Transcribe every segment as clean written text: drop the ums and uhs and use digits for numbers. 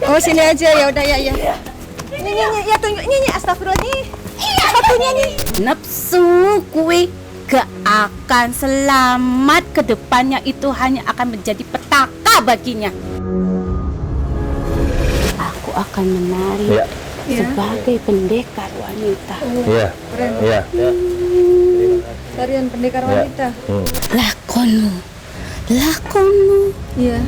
Oh sini aja ya udah ya. Nyi ya tunjuk nyi astagfirullah nyi. Sepatunya nyi. Nafsu kue gak akan selamat, kedepannya itu hanya akan menjadi petaka baginya. Aku akan menari sebagai pendekar wanita. Iya. Iya. Tarian pendekar wanita. Lakonu. Iya.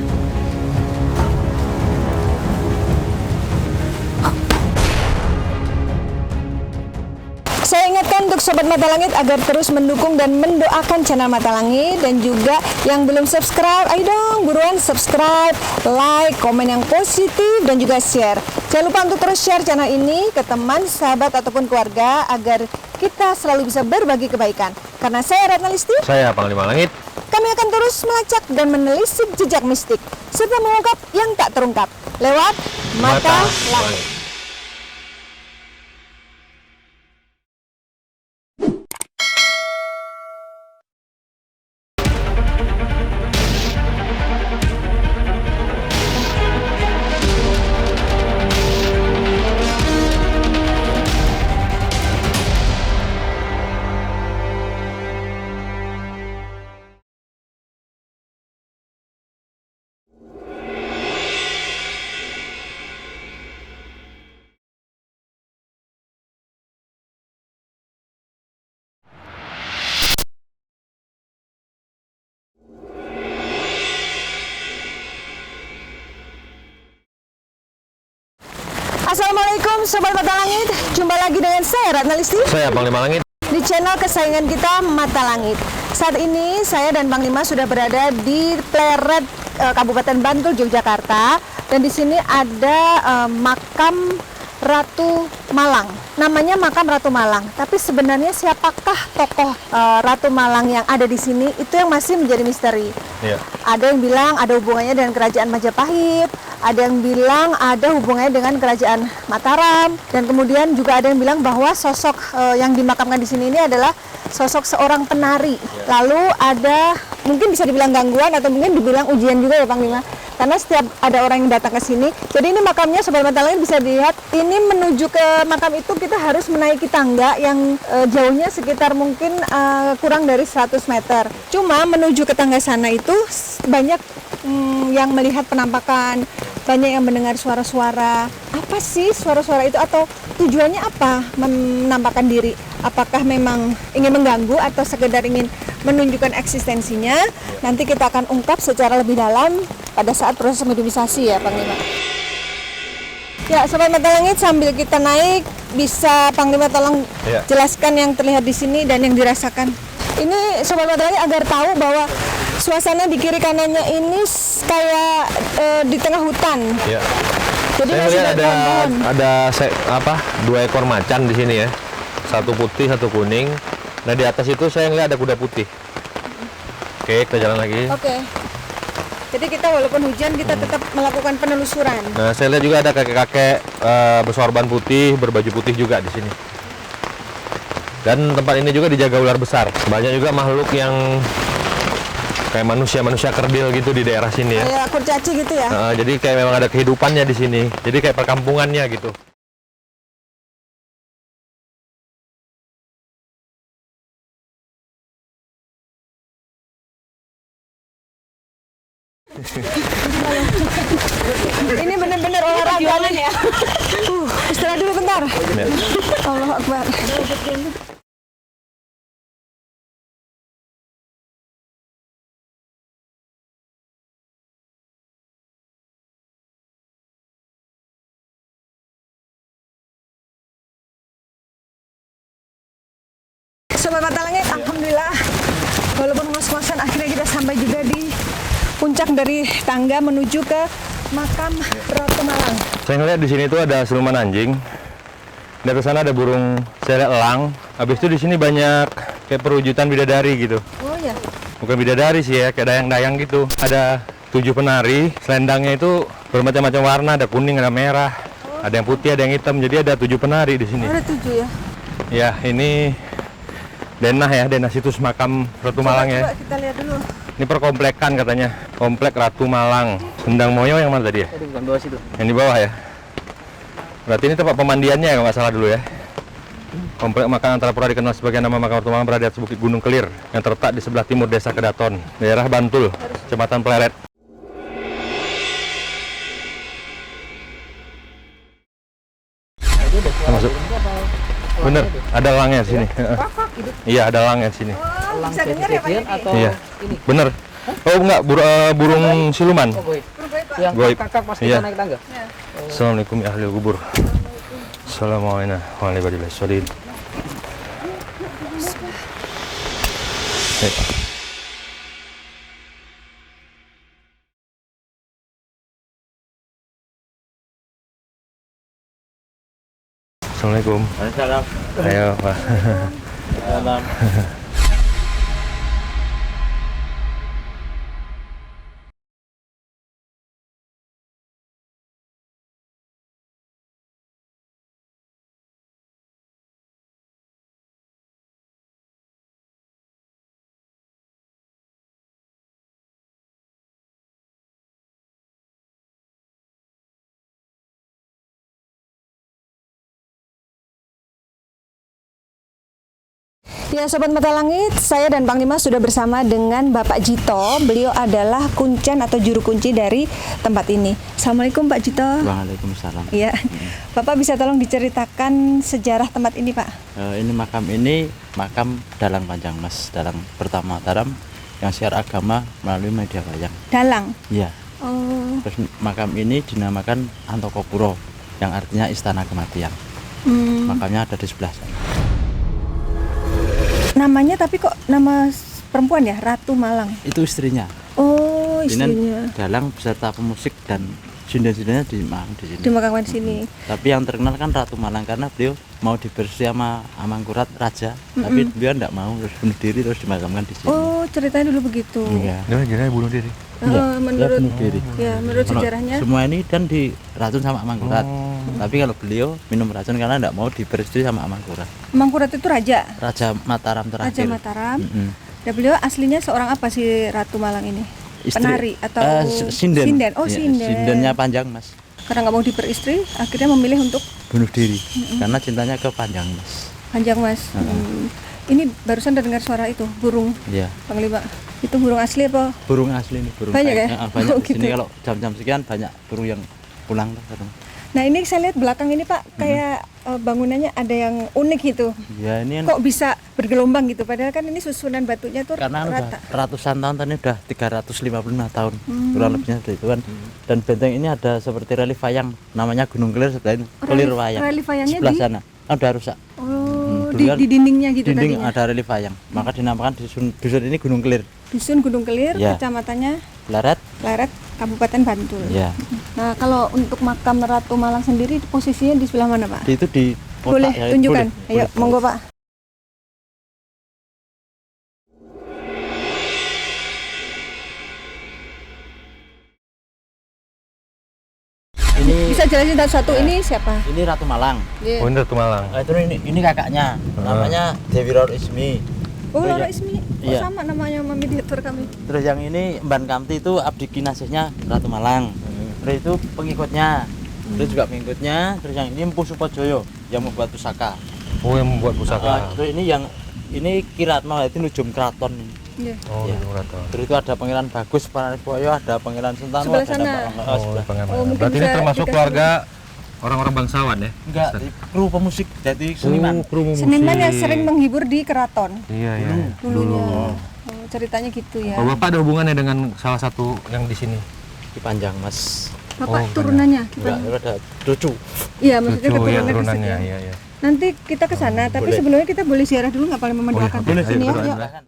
Saya ingatkan untuk Sobat Mata Langit agar terus mendukung dan mendoakan channel Mata Langit, dan juga yang belum subscribe, ayo dong buruan subscribe, like, komen yang positif, dan juga share. Jangan lupa untuk terus share channel ini ke teman, sahabat, ataupun keluarga agar kita selalu bisa berbagi kebaikan. Karena saya Ratna Listi, Saya Panglima Langit. kami akan terus melacak dan menelisik jejak mistik serta mengungkap yang tak terungkap lewat Mata Langit. Assalamualaikum Sobat Mata Langit, jumpa lagi dengan saya Ratna Listi Saya Panglima Langit. di channel kesayangan kita Mata Langit. Saat ini saya dan Panglima sudah berada di Pleret, Kabupaten Bantul, Yogyakarta, dan di sini ada makam Ratu Malang. Namanya makam Ratu Malang, tapi sebenarnya siapakah tokoh Ratu Malang yang ada di sini, itu yang masih menjadi misteri. Iya. Ada yang bilang ada hubungannya dengan kerajaan Majapahit, ada yang bilang ada hubungannya dengan kerajaan Mataram, dan kemudian juga ada yang bilang bahwa sosok yang dimakamkan di sini ini adalah sosok seorang penari. Lalu ada mungkin bisa dibilang gangguan atau mungkin dibilang ujian juga ya Panglima. Karena setiap ada orang yang datang ke sini, jadi ini makamnya Sobat Mata Langit bisa dilihat. Ini menuju ke makam itu kita harus menaiki tangga yang jauhnya sekitar mungkin kurang dari 100 meter. Cuma menuju ke tangga sana itu banyak yang melihat penampakan, banyak yang mendengar suara-suara. Apa sih suara-suara itu atau tujuannya apa menampakkan diri? Apakah memang ingin mengganggu atau sekedar ingin menunjukkan eksistensinya? Nanti kita akan ungkap secara lebih dalam pada saat proses mediumisasi ya Panglima. Ya Sobat Mata Langit, sambil kita naik bisa Panglima tolong jelaskan yang terlihat di sini dan yang dirasakan. Ini Sobat Mata Langit agar tahu bahwa suasana di kiri kanannya ini kayak di tengah hutan. Iya. Jadi Saya masih lihat ada 2 ekor macan di sini ya. Satu putih, satu kuning. Nah di atas itu saya ngeliat ada kuda putih. Oke, kita jalan lagi. Oke. Jadi kita walaupun hujan kita tetap melakukan penelusuran. Nah saya lihat juga ada kakek-kakek bersorban putih, berbaju putih juga di sini. Dan tempat ini juga dijaga ular besar. Banyak juga makhluk yang kayak manusia kerdil gitu di daerah sini ya. Kayak kurcaci gitu ya. Jadi kayak memang ada kehidupannya di sini. Jadi kayak perkampungannya gitu. Ini benar-benar olahraga ya. Istirahat dulu bentar. Ya. Allahu Akbar. Sobat Mata Langit, alhamdulillah walaupun ngos-ngosan akhirnya kita sampai juga di puncak dari tangga menuju ke makam Ratu Malang. Saya ngeliat di sini tuh ada siluman anjing. Di atas sana ada burung, saya lihat elang. Habis itu di sini banyak kayak perwujudan bidadari gitu. Oh ya. Bukan bidadari sih ya, kayak dayang-dayang gitu. Ada 7 penari, selendangnya itu bermacam-macam warna, ada kuning, ada merah, ada yang putih, ada yang hitam. Jadi ada 7 penari di sini. Ada 7 ya. Ya, ini denah ya, denah situs makam Ratu Malang ya. Coba kita lihat dulu. Ini perkomplekan katanya, komplek Ratu Malang. Sendang Moyo yang mana tadi ya? Itu bukan bawah situ. Yang di bawah ya. Berarti ini tempat pemandiannya kalau nggak salah dulu ya. Komplek makam antara pura dikenal sebagai nama makam Ratu Malang berada di atas Bukit Gunung Kelir yang terletak di sebelah timur Desa Kedaton, daerah Bantul, Kecamatan Pleret. Masuk. Bener, ada elangnya di sini. Iya, ada elangnya di sini. Oh, bisa dengar ya Pak Kejadian Yudi? atau Iya. ini? Bener. Oh enggak, burung siluman. Oh, goib. Berbaik, Pak. Yang Goib. kakak pas Iya. kita naik tangga. Assalamualaikum ya ahli kubur. Assalamualaikum warahmatullahi wabarakatuh. Assalamualaikum. Waalaikumsalam. Ayo Pak. Salam. Ya Sobat Mata Langit, saya dan Bang Dimas sudah bersama dengan Bapak Jito. Beliau adalah kuncen atau juru kunci dari tempat ini. Assalamualaikum Pak Jito. Waalaikumsalam. Iya, Bapak bisa tolong diceritakan sejarah tempat ini Pak? Ini makam Dalang Panjang Mas, Dalang pertama Mataram yang siar agama melalui media wayang. Dalang? Iya. Oh. Terus makam ini dinamakan Antokopuro yang artinya istana kematian. Makamnya ada di sebelah sana. Namanya tapi kok nama perempuan ya? Ratu Malang? Itu istrinya. Oh, Ini istrinya. Dalang beserta pemusik dan sinden-sindennya di sini. Dimakamkan di sini. Tapi yang terkenal kan Ratu Malang karena beliau mau dibersih sama Amangkurat Raja, tapi beliau tidak mau, terus bunuh diri terus dimakamkan di sini. Oh, ceritanya dulu begitu. Iya. Dia bunuh diri. Iya, Menurut bunuh diri. ya, menurut Kalau sejarahnya. semua ini kan diracun sama Amangkurat. Tapi kalau beliau minum racun karena tidak mau diperistri sama Amangkurat. Mangkurat itu raja, Raja Mataram Raja terakhir. Mataram. Mm-mm. Dan beliau aslinya seorang apa sih Ratu Malang ini? Istri- Penari atau sinden. sinden? Oh, Iya, sinden. Sindennya panjang Mas. Karena nggak mau diperistri, akhirnya memilih untuk Bunuh diri. Karena cintanya ke panjang Mas. panjang Mas. Ini barusan udah dengar suara itu, burung Iya. Panglima. Itu burung asli apa? Burung asli nih, burung Banyak ya? banyak Oh, di sini gitu. kalau jam-jam sekian banyak burung yang pulang katanya. Nah ini saya lihat belakang ini Pak, kayak bangunannya ada yang unik gitu. Ya ini kan Kok bisa bergelombang gitu? Padahal kan ini susunan batunya tuh karena udah rata. ratusan tahun tadi udah 355 tahun kurang lebihnya seperti itu kan. Dan benteng ini ada seperti relief wayang namanya Gunung Kelir sebelah ini. Kelir wayang. relief wayangnya sebelah di- sana. Udah rusak. Oh, dulu di, kan di dindingnya gitu Dinding tadinya. ada relief wayang. Maka dinamakan dusun ini Gunung Kelir. Dusun Gunung Kelir, Ya. kecamatannya Pleret. Pleret, Kabupaten Bantul. Ya. Nah, kalau untuk makam Ratu Malang sendiri posisinya di sebelah mana, Pak? Itu di kotak Boleh ya, tunjukkan? boleh, Ayo, boleh. monggo, Pak. Ini Bisa jelasin satu ini siapa? ini Ratu Malang. Iya. Oh, ini Ratu Malang. Itu ini kakaknya. Namanya Dewi Ror Ismi. Oh, Terus Loro yang- Ismi. Oh, iya. sama namanya sama mediator kami. Terus yang ini Mban Kamti itu abdi kinasihnya Ratu Malang. Terus itu pengikutnya. Terus juga pengikutnya. Terus yang ini Empu Supojoyo yang membuat pusaka. Oh, yang membuat pusaka. Terus ini Kiratno itu nujum keraton. Iya. Oh, Iya. itu Ratu. Terus itu ada Pangeran Bagus Parangboyo, ada Pangeran Sentanu, Sebelah ada sana. Oh, sebelah. pengen. Oh, mungkin Berarti ini bisa termasuk dikasih- keluarga orang-orang bangsawan ya? Enggak, kru pemusik jadi seniman. Oh, kru musik. Seniman yang sering menghibur di keraton Iya, iya. dulunya. Oh, ceritanya gitu ya. Oh, Bapak ada hubungannya dengan salah satu yang di sini? Di Panjang Mas. Bapak Oh, turunannya Enggak, gimana? ada cucu. Iya, maksudnya Lucu ya keturunannya ke turunannya, situ. iya, iya. Nanti kita ke sana, tapi boleh. sebelumnya kita boleh ziarah dulu nggak paling memandangkan boleh. sini ya. Ayo, Yuk. Silakan.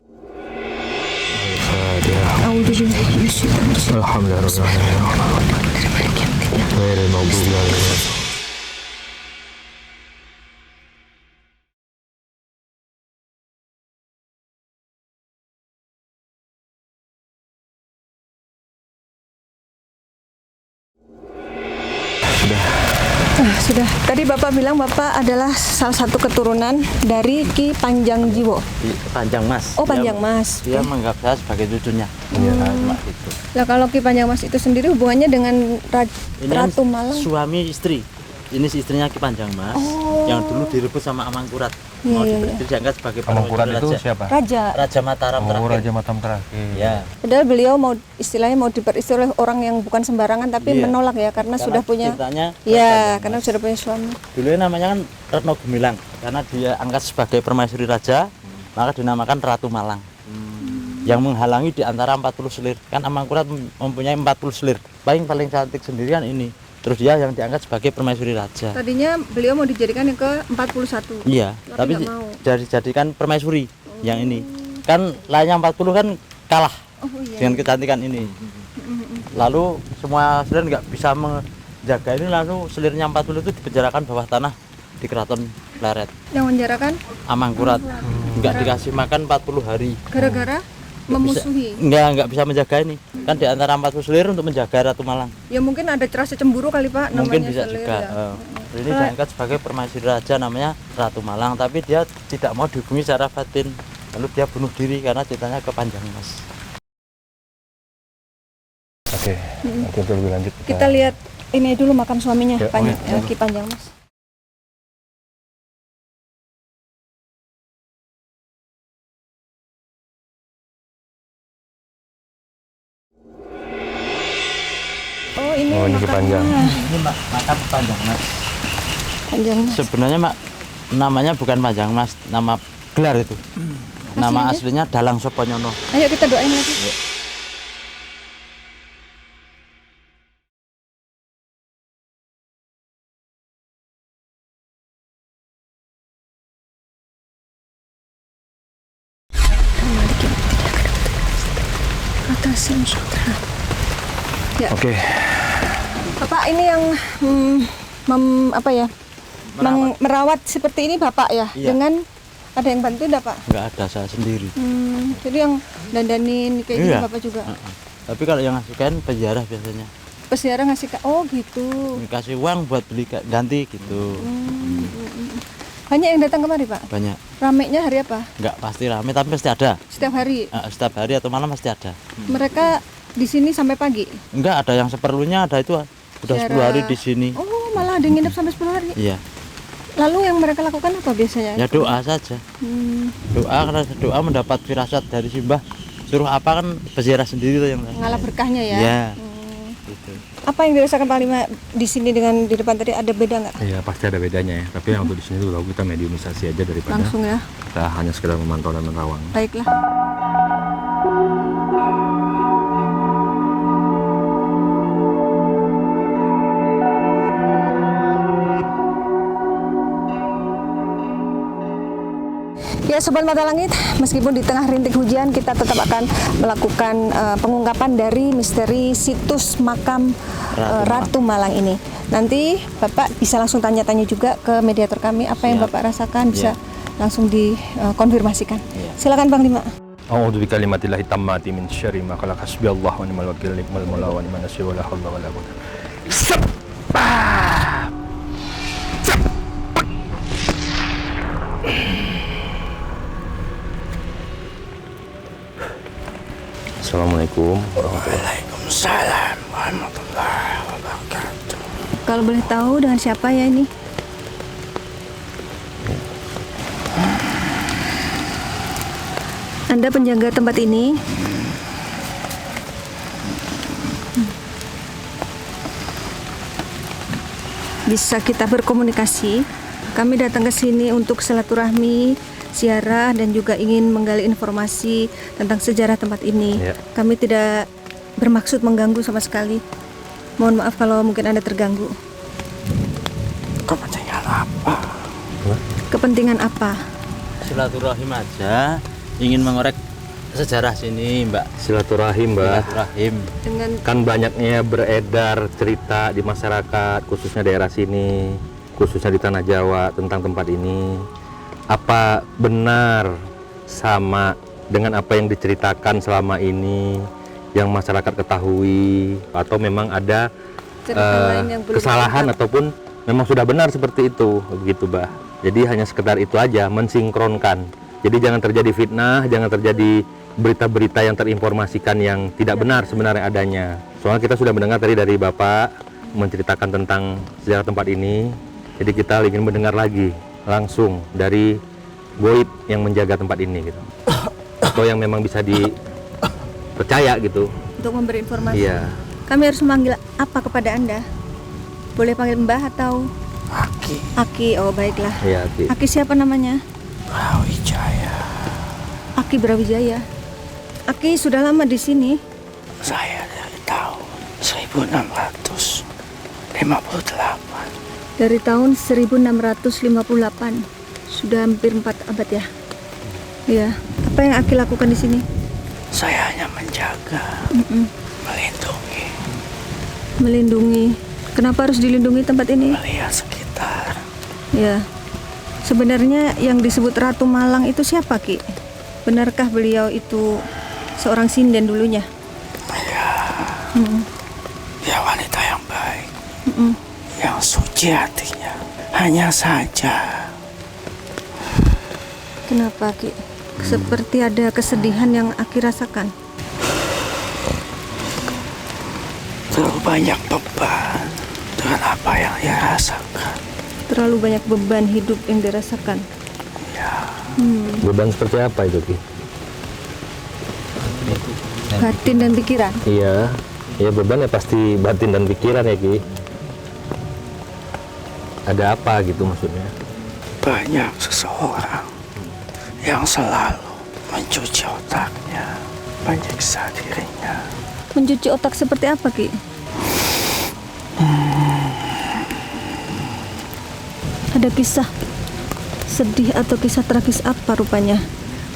Sudah. Tadi Bapak bilang Bapak adalah salah satu keturunan dari Ki Panjang Jiwo. Di Panjang Mas. Oh, Panjang Mas. Dia menganggap saya sebagai cucunya. Nah, cuma gitu. Lah kalau Ki Panjang Mas itu sendiri hubungannya dengan Ini kan Ratu Malang. suami istri. Ini istrinya Ki Panjang Mas, yang dulu direbut sama Amangkurat. Iya, Mau iya, diangkat sebagai Amangkurat permaisuri itu raja. siapa? Raja. Raja Mataram Oh, terakhir. Raja Mataram terakhir. Ya. Padahal beliau mau istilahnya mau diperistri oleh orang yang bukan sembarangan tapi Iya. menolak ya karena sudah punya. ceritanya Iya, karena sudah punya suami. dulu namanya kan Retno Gemilang karena dia angkat sebagai permaisuri raja, maka dinamakan Ratu Malang. Yang menghalangi di antara 40 selir. Kan Amangkurat mempunyai 40 selir. Paling cantik sendirian ini. Terus dia yang diangkat sebagai permaisuri raja. Tadinya beliau mau dijadikan yang ke 41. Iya, Tapi tapi nggak mau. dijadikan permaisuri yang ini. Kan lainnya 40 kan kalah Oh iya. dengan kecantikan ini. Lalu semua selir nggak bisa menjaga ini, lalu selirnya 40 itu dipenjarakan bawah tanah di Keraton Pleret. Yang menjarakan Amangkurat nggak dikasih makan 40 hari. gara-gara memusuhi. Nggak bisa menjaga ini. Kan di antara 40 selir untuk menjaga Ratu Malang. Ya mungkin ada rasa cemburu kali Pak, Mungkin namanya bisa selir juga. ya. Ini diangkat sebagai permaisuri raja namanya Ratu Malang, tapi dia tidak mau dihubungi secara batin. Lalu dia bunuh diri karena ceritanya ke Panjang Mas. Oke, nanti untuk lebih lanjut Kita lihat ini dulu makam suaminya Ya, Ki Panjang Mas. Oh ini Oh, ini Ki makamnya. Panjang. Ini makam Panjang Mas. Panjang Mas. Sebenarnya namanya bukan Panjang Mas, nama gelar itu. Nama aslinya Dalang Soponyono. Ayo kita doain lagi. Ya. Oke. Bapak ini yang apa ya? Merawat seperti ini Bapak ya? Iya. Dengan ada yang bantu enggak Pak? Nggak ada, saya sendiri. Jadi yang dandanin kayak gitu Iya. Bapak juga. Tapi kalau yang ngasih kain penjara biasanya. Peziarah ngasih oh gitu. Dikasih uang buat beli ganti gitu. Banyak yang datang kemari Pak? Banyak. Ramenya hari apa? Nggak pasti rame tapi pasti ada. Setiap hari. Setiap hari atau malam pasti ada. Mereka di sini sampai pagi. Enggak, ada yang seperlunya, ada itu udah 10 hari di sini. Oh, malah ada yang nginep sampai 10 hari. Iya. Lalu yang mereka lakukan apa biasanya? Ya doa saja. Doa, karena doa mendapat firasat dari Simbah. Suruh apa kan peziarah sendiri tuh yang Ngalah berkahnya ya. Iya. Gitu. Apa yang dirasakan Panglima di sini dengan di depan tadi ada beda nggak? Iya, pasti ada bedanya ya. Tapi yang untuk di sini tuh kita mediumisasi aja daripada Langsung ya. kita hanya sekedar memantau dan menerawang. Baiklah. Ya Sobat Mata Langit, meskipun di tengah rintik hujan kita tetap akan melakukan pengungkapan dari misteri situs makam Ratu Malang ini. Nanti Bapak bisa langsung tanya-tanya juga ke mediator kami apa yang Siap. Bapak rasakan bisa Iya. langsung dikonfirmasikan. Iya. Silakan Panglima. A'udzu bikalimatillahi tammati min syarri ma khalaq. Hasbiyallahu wa ni'mal wakil, ni'mal maula wa ni'man nasir, wa la haula wa la quwwata. Assalamualaikum Waalaikumsalam warahmatullahi wabarakatuh. Kalau boleh tahu dengan siapa ya ini? Anda penjaga tempat ini? Bisa kita berkomunikasi. Kami datang ke sini untuk silaturahmi, ziarah dan juga ingin menggali informasi tentang sejarah tempat ini. Ya. Kami tidak bermaksud mengganggu sama sekali. Mohon maaf kalau mungkin Anda terganggu. Kepentingan apa? Kepentingan apa? Silaturahim aja, ingin mengorek sejarah sini, Mbak. Silaturahim, Mbak. Silaturahim. Dengan Kan banyaknya beredar cerita di masyarakat, khususnya daerah sini, khususnya di Tanah Jawa tentang tempat ini. Apa benar sama dengan apa yang diceritakan selama ini yang masyarakat ketahui, atau memang ada cerita lain yang belum kesalahan terungkap? ataupun memang sudah benar seperti itu, begitu, Bah. Jadi hanya sekedar itu aja, mensinkronkan. Jadi jangan terjadi fitnah, jangan terjadi berita-berita yang terinformasikan yang tidak benar sebenarnya adanya. Soalnya kita sudah mendengar tadi dari Bapak menceritakan tentang sejarah tempat ini. Jadi kita ingin mendengar lagi langsung dari goib yang menjaga tempat ini gitu. Atau yang memang bisa dipercaya gitu. Untuk memberi informasi. Iya. Kami harus memanggil apa kepada Anda? Boleh panggil Mbah atau Aki Aki? Oh, baiklah. Iya, Ki. Aki siapa namanya? Brawijaya. Aki Brawijaya. Aki sudah lama di sini. Saya dari tahun 1658. Dari tahun 1658. Sudah hampir 4 abad ya. Iya. Apa yang Aki lakukan di sini? Saya hanya menjaga, melindungi, Melindungi. Kenapa harus dilindungi tempat ini? melihat sekitar. Ya. Sebenarnya yang disebut Ratu Malang itu siapa, Ki? Benarkah beliau itu seorang sinden dulunya? Dia wanita yang baik, yang suci hatinya. Hanya saja Kenapa, Ki? Seperti ada kesedihan yang Aki rasakan. terlalu banyak beban dengan apa yang dia rasakan. Terlalu banyak beban hidup yang dirasakan. Beban seperti apa itu, Ki? Batin dan pikiran. Iya. Ya beban ya pasti batin dan pikiran ya, Ki. Ada apa gitu maksudnya? Banyak seseorang yang selalu mencuci otaknya, menyiksa dirinya. Mencuci otak seperti apa, Ki? Ada kisah sedih atau kisah tragis apa rupanya?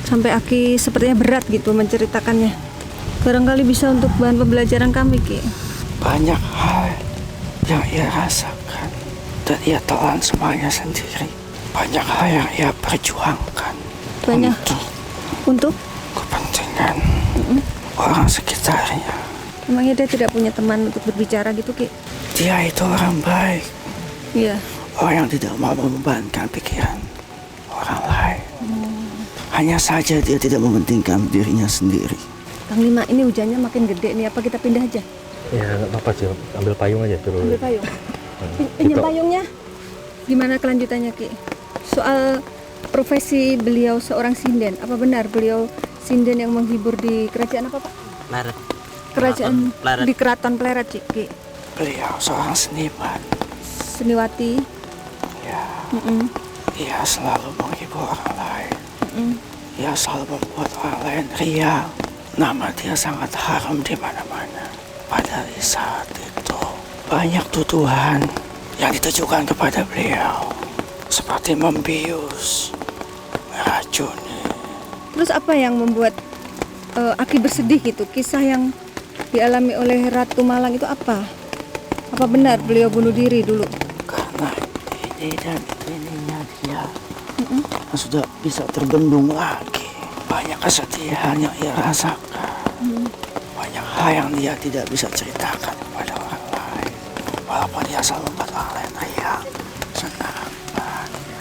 Sampai Aki sepertinya berat gitu menceritakannya. Barangkali bisa untuk bahan pembelajaran kami, Ki. Banyak hal yang ia rasakan dan ia telan semuanya sendiri. Banyak hal yang ia perjuangkan Banyak. Untuk kepentingan orang sekitarnya. emangnya dia tidak punya teman untuk berbicara gitu, Ki? Dia itu orang baik, Iya. orang yang tidak mau membebankan pikiran orang lain. Hanya saja dia tidak mementingkan dirinya sendiri. Kang Lima, ini hujannya makin gede nih. Apa kita pindah aja? Ya nggak apa-apa sih, ambil payung aja suruh. Ambil payung. Pinjam Kita- payungnya. Gimana kelanjutannya, Ki? Soal profesi beliau seorang sinden. Apa benar beliau sinden yang menghibur di kerajaan apa, Pak? Pleret. Kerajaan Pleret. di Keraton Pleret, Ki. Beliau seorang seniman. Seniwati. Ya, Mm-mm. ia selalu menghibur orang lain. Ia selalu membuat orang lain riang. Nama dia sangat harum di mana-mana. Pada saat itu, banyak tuduhan yang ditujukan kepada beliau. Seperti membius, meracuni. Terus apa yang membuat Aki bersedih gitu? Kisah yang dialami oleh Ratu Malang itu apa? Apa benar beliau bunuh diri dulu? Karena ini dan ininya dia sudah bisa terbendung lagi. Banyak kesedihan yang ia rasakan. Banyak hal yang dia tidak bisa ceritakan kepada orang lain. Walaupun dia selalu membuat orang lain riang, senang, bahagia.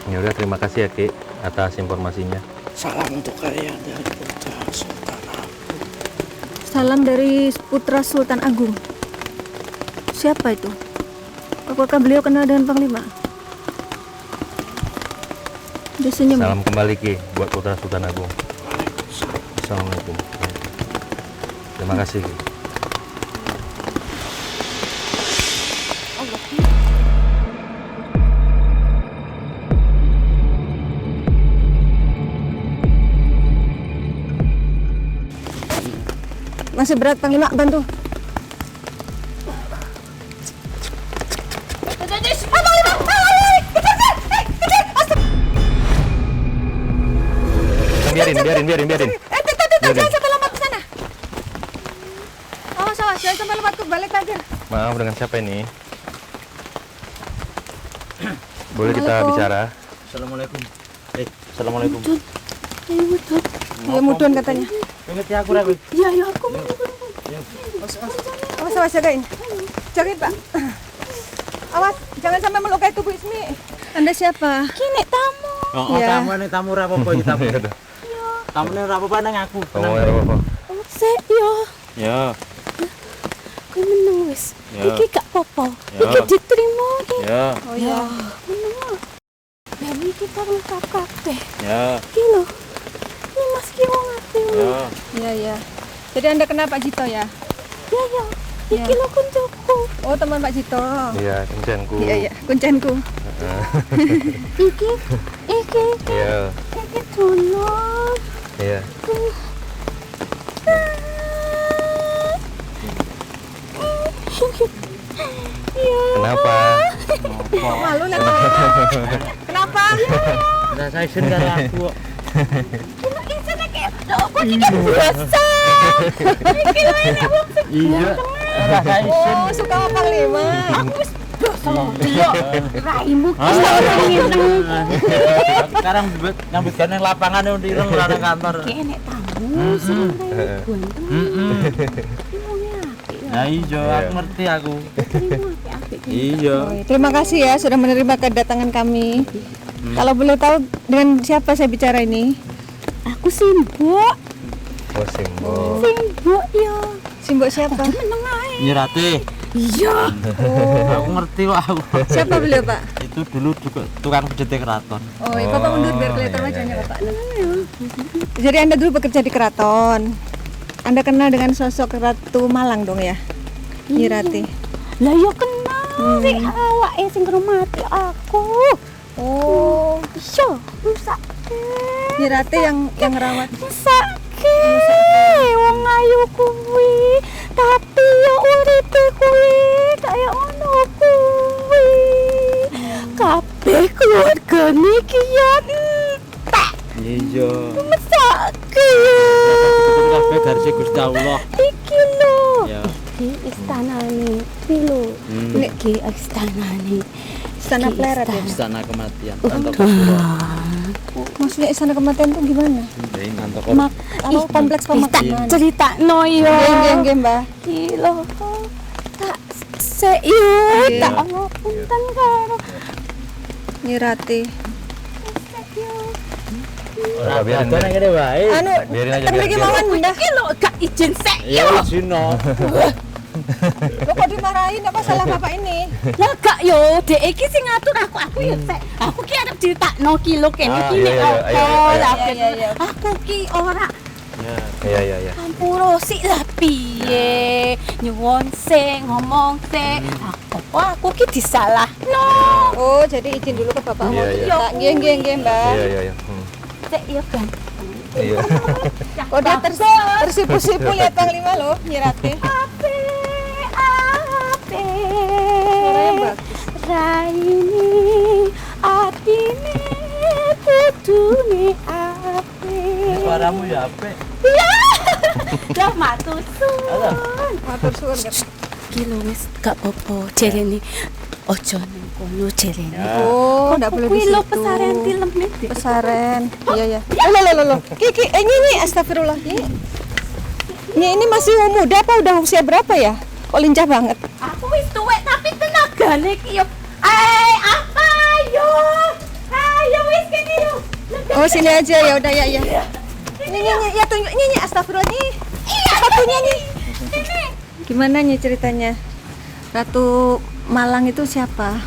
Ya udah, terima kasih ya, Ki, atas informasinya. Salam untuk kalian dari Putra Sultan Agung. Salam dari Putra Sultan Agung. Siapa itu? Apakah beliau kenal dengan Panglima? Dia senyum. Salam kembali, Ki, buat Putra Sultan Agung. Assalamualaikum. Terima kasih, Ki. Masih berat, Panglima, bantu. Biarin. Jangan sampai lompat ke sana. Awas, jangan sampai lompat ke balik pagar. Maaf, dengan siapa ini? Boleh kita Assalamualaikum. bicara? Assalamualaikum. Assalamualaikum. Ya mudun katanya. Ingat ya aku Rabi. Iya, aku. Awas jagain. Jagain, Pak. Awas, jangan sampai melukai tubuh Ismi. Anda siapa? Kini tamu. Oh, Iya. tamu ora apa-apa iki tamu. Ya udah. Tamune ora apa-apa nang aku. Kamu nggak apa-apa. Sik yo. Ya. Kuwi meneng wis. Ya. Iki gak apa-apa. Ya. Iki diterima iki. Ya. Oh iya. Meneng. Ben iki lengkap kabeh. Ya. Iki lho. Ini Mas ki wong ati. Ya. Iya, iya. Jadi Anda kenal Pak Jito ya? Ya ya. Iki lho koncoku. Oh, teman Pak Jito. Iya, kencenku. Iya, iya, kuncenku. Iki Iya, donor. iya. Kenapa? Kok malu lihat orang? Kenapa? Rasa isin karo aku. kok. Kilo isin iki. Kok iki biasa. Iki lho ini wong Iya. Rasa isin. Oh, suka sama Panglima. aku wis biasa lho. Delok raimu ki ngene. Sekarang nyambut gawe nang lapangan yo ndireng ora nang kantor. Ki enek tamu sing ganteng. Ki wonge apik. Nah iya, aku ngerti aku. Terima apik. Iya. Terima kasih ya sudah menerima kedatangan kami. Kalau boleh tahu dengan siapa saya bicara ini? Aku simbok. Oh, Simbo. Simbok ya. Simbok siapa? Meneng ae. Nyirate. Iya. Aku ngerti kok aku. Siapa beliau, Pak? Itu dulu juga tukang pijete keraton. Oh, iya, Bapak mundur biar kelihatan iya, wajahnya, iya. Bapak. Jadi Anda dulu bekerja di keraton. Anda kenal dengan sosok Ratu Malang dong ya? Nyirati. Lah yo kenal sing awake sing ngremati aku. Oh, Iya, rusak. Nyirati yang rawat. Rusake. Wong ayu kuwi, tapi yo uripe kuwi kaya ono kuwi. Kabeh keluargane ki yo entek. Iya. Mesake. Betul kabeh garise Gusti Allah. Iki lho. Ya. Iki istanane iki lho. Ini Iki istanane. istana pleret ya? Istana kematian. Antakapura. Maksudnya istana kematian itu gimana? Ini Antakapura. Mak Oh, kompleks pemakaman. Ceritakno yo. Geng, Mbak. Iki lho. Tak sik yo, tak ngapunten karo Nyirati. Ora biarin biasa deh. ngene wae. Anu, Biarin aja, kan biar mriki dia. mawon Mbak. iki lho gak izin sik Ya yo. Cina. Lo kok dimarahin apa salah Bapak ini? Lah gak yo, dek iki sing ngatur aku yo sik. Aku ki arep critakno ki lho kene Ah, ki iya, nek iya, apa. ayo, ayo, Lah, ayo. Iya, iya. Aku ki ora Ya. Iya, iya, iya. campur sik lah piye. Nyuwun sik, ngomong sik. Aku ki disalahno. Oh, jadi izin dulu ke Bapak. Iya, iya. Tak, nggih, Mbak. Iya, iya, iya. Sik yo kan. Iya. Kok dia tersipu-sipu lihat Panglima loh, Nyirati. Ape. Suaranya bagus. Raini atine kudune ape. Suaramu ya apik. Lah matur suwun. Matur suwun kan. Iki lho wis gak apa-apa jerene. Ojo nang kono jerene. Oh, enggak boleh di Kuwi lho situ. pesaren filmnya. Pesaren. Iya, iya. Loh. Kiki, Nyi, astagfirullah. Nyi, ini masih muda apa udah usia berapa ya? Kok lincah banget? Aku wis tuwek tapi tenagane ki yo. Apa yo? Ayo wis kene yo. Oh, sini aja ya udah ya. Nyi, ya tunjuk Nyi, astagfirullah Nyi. Iya, satunya Nyi. Gimana Nyi ceritanya? Ratu Malang itu siapa?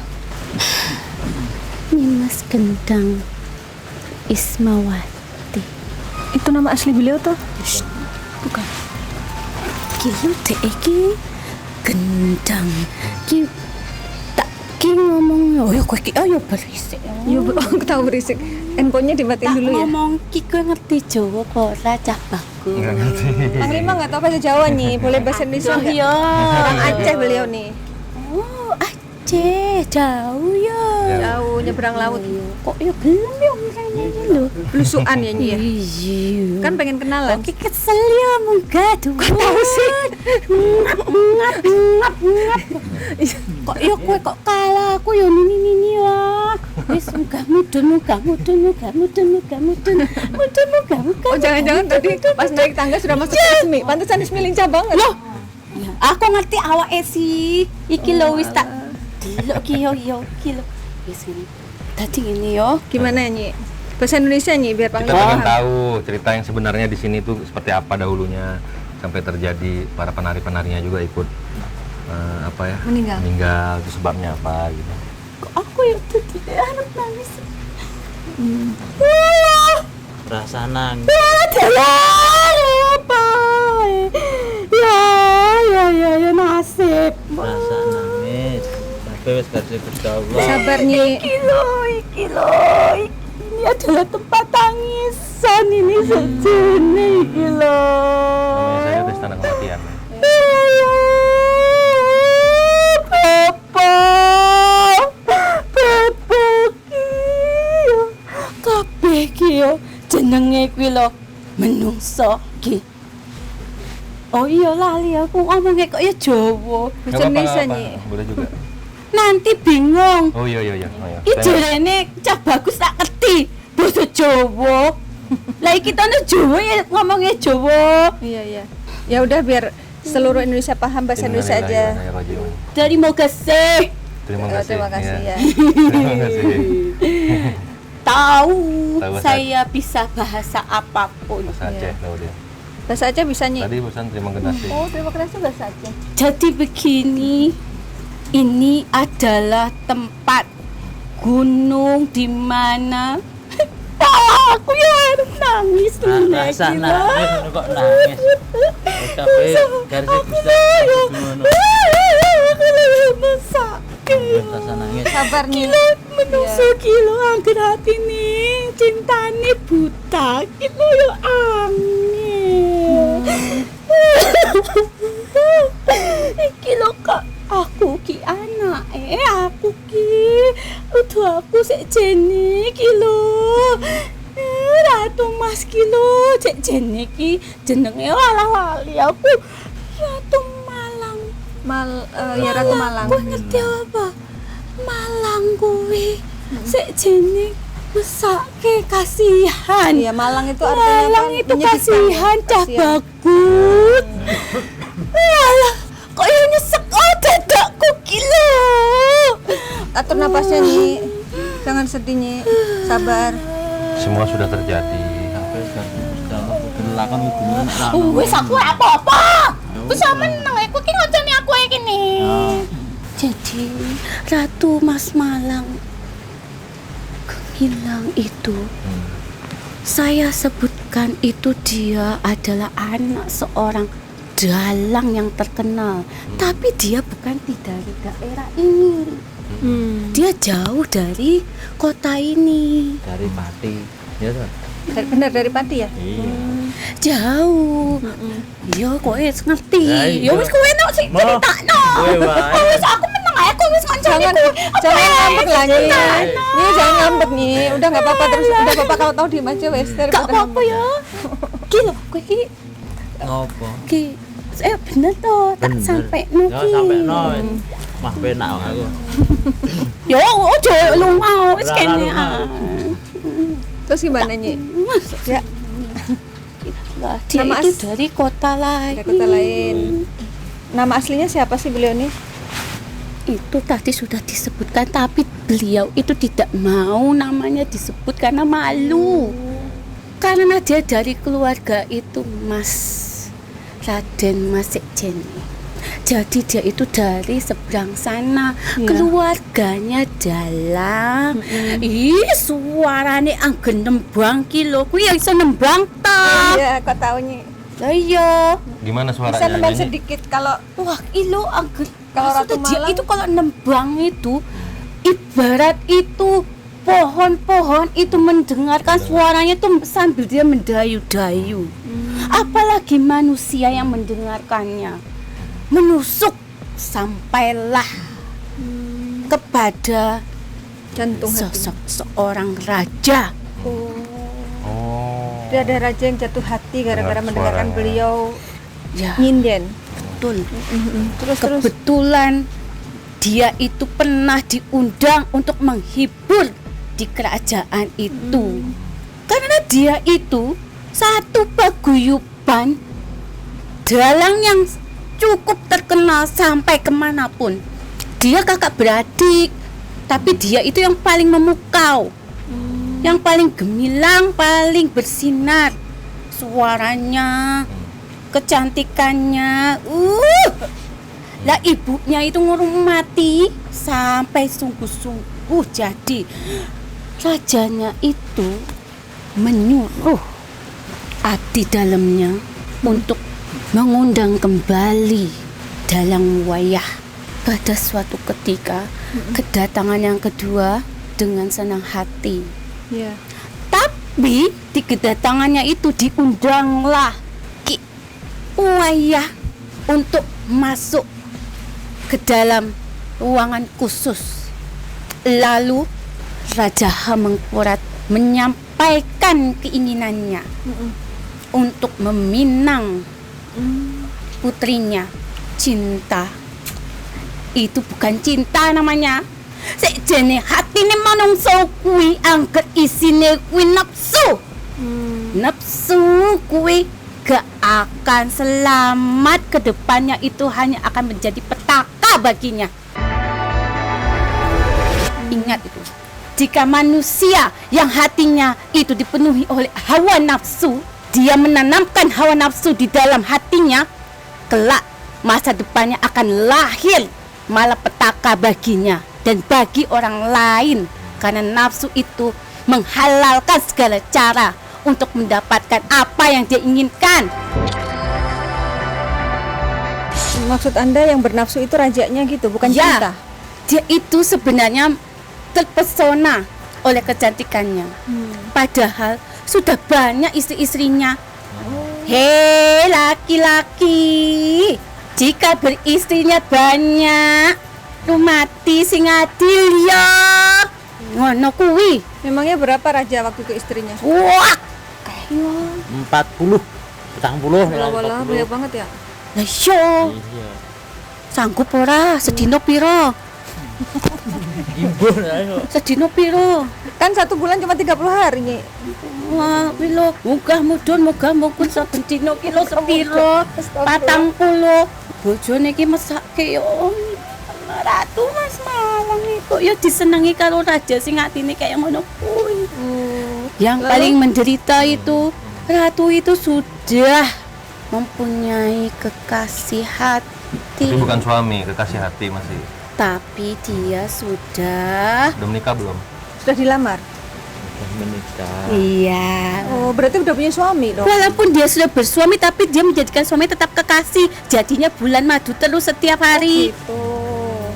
Nimas Gendang Ismawati. Itu nama asli beliau tuh? Bukan. Ki dek iki gendang. Ki tak ki ngomong yo kowe ki yo berisik. Yo, aku tahu berisik. Enkonya dimatiin Tak dulu ya. ngomong ki kowe ngerti Jawa apa ora cah bagus. Enggak ngerti. Panglima nggak tahu bahasa Jawa nih, boleh bahasa Indonesia Aduh, nggak? ya. Orang Aceh beliau nih. Oh, Aceh jauh ya. Jauh nyebrang laut. Kok yo gelem yo misalnya lho. Belusuan ya Nyi ya. Iya. Kan pengen kenalan. Oke kesel ya munggah tuh. Kok tahu sih? Ngap. Kok yo kowe kok kalah aku yo nini ya. Wis munggah mudun. Oh jangan-jangan tadi pas naik tangga sudah masuk ke Ismi. Pantesan Ismi lincah banget. Loh, Aku ngerti awake sih. Iki lho wis tak delok iki yo iki lho. Wis ngene. Dadi ngene yo. Gimana Nyi? Bahasa Indonesia Nyi biar Kita Panglima pengen paham. tahu cerita yang sebenarnya di sini tuh seperti apa dahulunya sampai terjadi para penari-penarinya juga ikut meninggal itu sebabnya apa gitu. Kok aku yang tadi anak nangis. Rasa nangis. Apa? Ya nasib. Rasa nangis. Tapi wis versi Gusti Allah. Sabar Nyi. Iki lho. Ini adalah tempat tangisan ini sejene iki lho. Namanya saja pesta kematian. Kabeh ki yo jenenge kuwi lho menungso ki. Oh iya lali aku ngomongnya kok ya Jawa. Nggak Bahasa Indonesia apa-apa, Nyi. boleh juga. Nanti bingung. Oh iya. Iki jarene Cah Bagus tak ngerti basa Jawa. Lah iki tono Jawa ya ngomongnya Jawa. Iya. Ya udah biar seluruh Indonesia paham bahasa Indonesia aja. Terima kasih. Terima kasih. Terima kasih ya. Terima kasih. Tahu Tahu, saya bisa bahasa apapun. Bahasa Aceh tahu dia. Bahasa Aceh bisa Nyi. Tadi pesan terima kasih. Oh, terima kasih bahasa Aceh. Jadi begini, ini adalah tempat gunung di mana aku ya harus nangis Rasa nangis kok nangis. Wis kabeh versi Gusti Allah ngono. Aku lagi sakit. Rasa nangis. Sabar Nyi. Menungso kilo angger hati nih, cintane buta kilo yo angin. Iki lho kak, aku ki anak aku ki udah aku sik jene ki lho. Ratu Mas ki lho, sik jene ki jenenge lali aku Ratu Malang. Ya Ratu Malang. Aku ngerti apa? Malang kuwi sik jeneng mesake kasihan. Iya, Malang itu artinya Malang kan itu menyedihkan. kasihan Cah Kasihan. Bagus. Alah, kok ya nyesek dadakku ki lho. Atur napasnya Nyi. Jangan sedih Nyi. Sabar. Semua sudah terjadi. Kabeh versi Gusti Allah kudu lakon kudu ngono. Wis aku apa-apa. Wis meneng aku ki ngoceni aku iki kene. Jadi Ratu Mas Malang hilang itu saya sebutkan itu dia adalah anak seorang dalang yang terkenal, tapi dia bukan dari daerah ini. Dia jauh dari kota ini. Dari Pati. Ya toh? Benar dari Pati ya? Iya. Jauh. Yo kowe wis ngerti. Lah, iya. Yo wis kowe nek sing Mo, critakno. kowe wae. Wis aku meneng ae kowe wis ngancani Jangan kowe. ngambek lah Nyi. Nyi jangan ngambek Nyi. Udah enggak apa-apa terus udah apa-apa kalau tahu diem aja wes. Gak apa-apa ya. Ki lho kowe ki Ngopo? ki bener toh tak Bener. sampai no Ya ki. sampai no. Mah penak aku. Yo ojo lunga wis Ora kene. lunga. Terus gimana Nyi? Ya, Lah, dia Nama itu as- dari kota lain. dari kota lain. Nama aslinya siapa sih beliau nih? Itu tadi sudah disebutkan, tapi beliau itu tidak mau namanya disebut karena malu. Karena dia dari keluarga itu Mas Raden Mas Sekjeni. Jadi dia itu dari seberang sana, keluarganya dalang. Ih, suarane anggen nembang ki lho, kuwi ya iso nembang ta. Iya, kok tahu Nyi? Lah iya. Gimana Bisa suaranya? nembang Nyanyi? sedikit kalau Wah, ilo angger. Kalau Maksudnya Ratu dia Malang- itu kalau nembang itu ibarat itu pohon-pohon itu mendengarkan suaranya itu sambil dia mendayu-dayu. Apalagi manusia yang mendengarkannya. Menusuk sampailah kepada jantung hati. sosok seorang raja. Oh. Dia ada raja yang jatuh hati gara-gara Dengar mendengarkan suaranya. beliau Ya, nyinden. betul. Terus Kebetulan dia itu pernah diundang untuk menghibur di kerajaan itu. Karena dia itu satu paguyuban dalang yang cukup terkenal sampai kemanapun. Dia kakak beradik, tapi dia itu yang paling memukau, yang paling gemilang, paling bersinar. Suaranya, kecantikannya, lah ibunya itu ngurmati sampai sungguh-sungguh. Jadi rajanya itu menyuruh abdi dalamnya untuk mengundang kembali dalang wayah. Pada suatu ketika kedatangan yang kedua dengan senang hati. Iya. Tapi di kedatangannya itu diundanglah Ki Wayah untuk masuk ke dalam ruangan khusus. Lalu Raja Hamengkurat menyampaikan keinginannya untuk meminang putrinya. Cinta itu bukan cinta namanya. Sekjane hatine manungsa kuwi angger isine kuwi nafsu. Nafsu kuwi gak akan selamat, ke depannya itu hanya akan menjadi petaka baginya. Ingat itu. Jika manusia yang hatinya itu dipenuhi oleh hawa nafsu, dia menanamkan hawa nafsu di dalam hatinya, kelak masa depannya akan lahir malapetaka baginya dan bagi orang lain, karena nafsu itu menghalalkan segala cara untuk mendapatkan apa yang dia inginkan. Maksud Anda yang bernafsu itu rajanya gitu, bukan Ya, cinta? dia itu sebenarnya terpesona oleh kecantikannya. Padahal sudah banyak istri-istrinya. Hei laki-laki, jika beristrinya banyak, lu mati sing adil ya. Ngono kuwi. Memangnya berapa raja waktu itu istrinya? Wah, 40, 40, Walah, banyak banget ya. lah yo. Iya. Sanggup ora sedino piro? Ibu ayo. Sedino piro? Kan 1 bulan cuma 30 hari nih. Wah, pilo, munggah mudhun, munggah mungkun saben dina kilo sepiro? 40. Bojone iki mesake yo. Ratu Mas Malang iku ya disenengi karo raja sing atine kaya ngono kuwi. Yang Lalu? paling menderita itu ratu itu sudah mempunyai kekasih hati. Tapi bukan suami, kekasih hati masih. Tapi dia sudah Udah menikah belum? Sudah dilamar? Menikah. iya. Oh, berarti udah punya suami dong. Walaupun dia sudah bersuami, tapi dia menjadikan suami tetap kekasih. Jadinya bulan madu terus setiap hari. Gitu.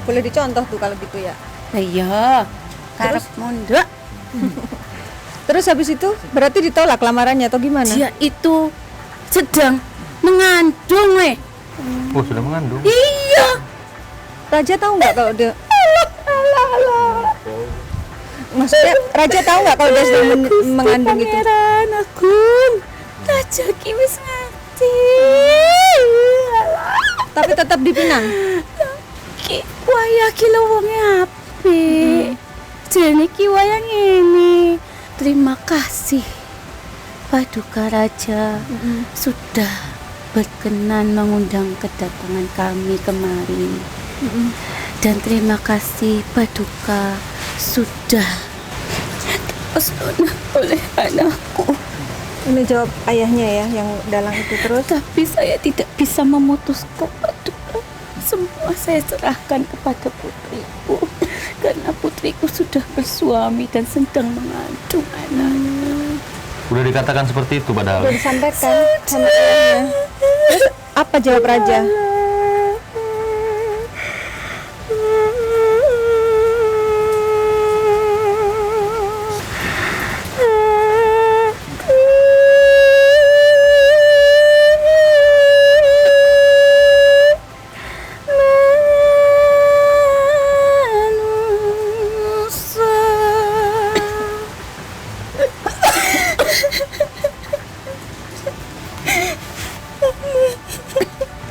Boleh dicontoh tuh kalau gitu ya. Iya. Karep mondok. Terus habis itu berarti ditolak lamarannya atau gimana? Dia itu sedang mengandung, weh. Oh, sudah mengandung. Iya. Raja tahu nggak kalau dia? Maksudnya Raja tahu nggak kalau dia sedang mengandung itu? Pangeran Agung. Raja ki wis mati. Tapi tetap dipinang. Ki wayah ki lho wonge apik. Jane ki wayah ngene. Terima kasih Paduka Raja sudah berkenan mengundang kedatangan kami kemari. Dan terima kasih Paduka sudah terpesona oleh anakku. Ini jawab ayahnya ya yang dalang itu terus. Tapi saya tidak bisa memutuskan, Paduka. Semua saya serahkan kepada putriku, karena putriku sudah bersuami dan sedang mengandung anaknya. Udah dikatakan seperti itu padahal. Udah disampaikan sama ayahnya. Terus apa jawab Raja?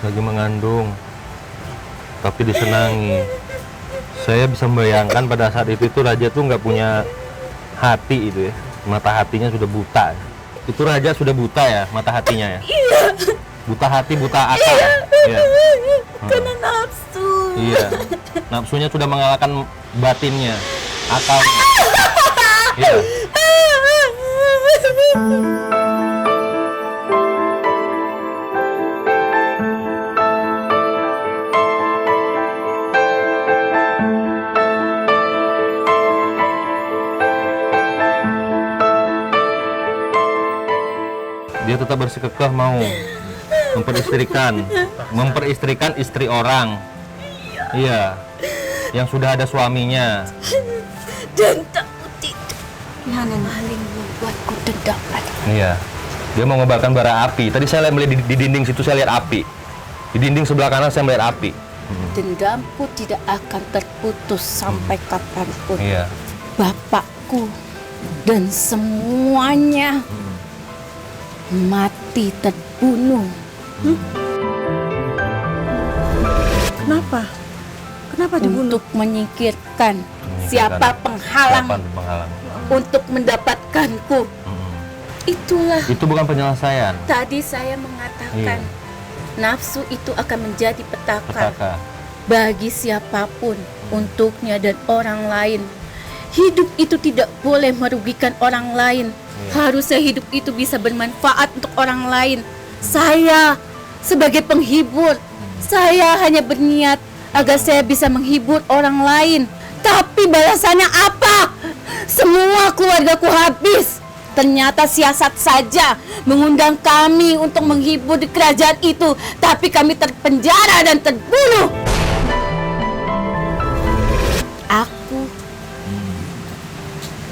Lagi mengandung, tapi disenangi. Saya bisa membayangkan pada saat itu raja tuh nggak punya hati itu ya, mata hatinya sudah buta. Itu raja sudah buta ya, mata hatinya ya. Iya, buta hati, buta akal. Iya. Karena nafsu. Iya. Nafsunya sudah mengalahkan batinnya, akalnya. Iya. Dia tetap bersikukuh mau memperistrikan istri orang. Iya. Yang sudah ada suaminya. Dan tak tidak paling membuatku dendam lagi. Iya. Dia mau ngebakar bara api. Tadi saya melihat di dinding situ, saya lihat api. Di dinding sebelah kanan saya melihat api. Dendamku tidak akan terputus sampai kapanpun. Iya. Bapakku dan semuanya mati terbunuh. Kenapa? Kenapa dibunuh? Untuk menyingkirkan siapa penghalang untuk mendapatkanku. Itulah Itu bukan penyelesaian. tadi saya mengatakan, nafsu itu akan menjadi petaka Petaka. bagi siapapun, untuknya dan orang lain. Hidup itu tidak boleh merugikan orang lain. Harusnya hidup itu bisa bermanfaat untuk orang lain. Saya sebagai penghibur, saya hanya berniat agar saya bisa menghibur orang lain. Tapi balasannya apa? Semua keluargaku habis. Ternyata siasat saja mengundang kami untuk menghibur di kerajaan itu, tapi kami terpenjara dan terbunuh. Aku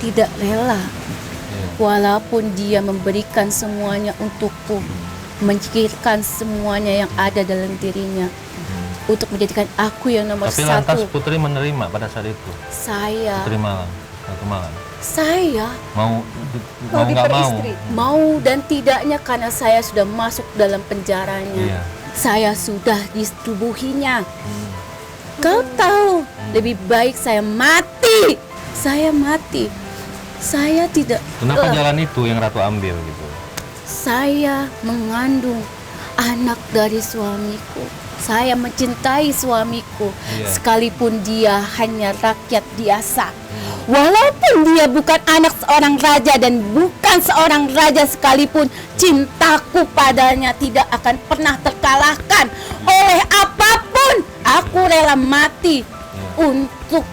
tidak rela, walaupun dia memberikan semuanya untukku, menyingkirkan semuanya yang ada dalam dirinya, untuk menjadikan aku yang nomor Tapi lantas satu. Putri menerima pada saat itu. Saya, Putri Malang, Ratu Malang. saya Mau Mau nggak mau. diperistri. mau dan tidaknya karena saya sudah masuk dalam penjaranya. Iya. Saya sudah disetubuhinya. Kau tahu, lebih baik saya mati. Saya mati. Saya tidak. Kenapa jalan itu yang Ratu ambil gitu? Saya mengandung anak dari suamiku. Saya mencintai suamiku, sekalipun dia hanya rakyat biasa. Walaupun dia bukan anak seorang raja dan bukan seorang raja sekalipun, cintaku padanya tidak akan pernah terkalahkan oleh apapun. Aku rela mati untuk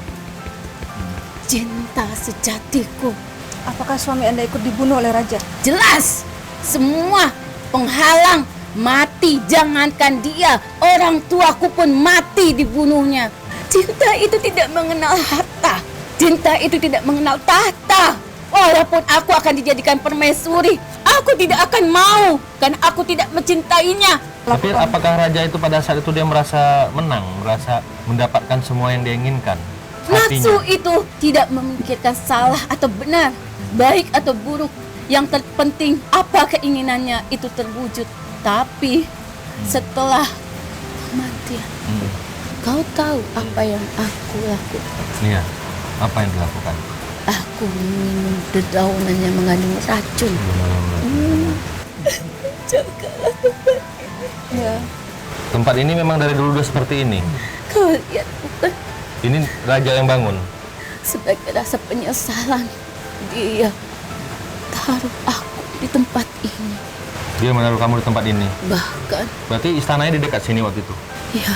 cinta sejatiku. Apakah suami Anda ikut dibunuh oleh raja? Jelas, semua penghalang mati. Jangankan dia, orang tuaku pun mati dibunuhnya. Cinta itu tidak mengenal harta. Cinta itu tidak mengenal tahta. Walaupun aku akan dijadikan permaisuri, aku tidak akan mau karena aku tidak mencintainya. Tapi apakah raja itu pada saat itu dia merasa menang, merasa mendapatkan semua yang dia inginkan? Nafsu Hatinya. itu tidak memikirkan salah atau benar, baik atau buruk. Yang terpenting apa keinginannya itu terwujud. Tapi setelah kematian, kau tahu apa yang aku lakukan? Iya. Apa yang dilakukan? Aku minum dedaunan yang mengandung racun. Jagalah tempat ini. Ya. Tempat ini memang dari dulu udah seperti ini. Kau lihat bukan? Ini raja yang bangun. Sebagai rasa penyesalan, dia taruh aku di tempat ini. Dia menaruh kamu di tempat ini. Bahkan, Berarti istananya di dekat sini waktu itu. ya,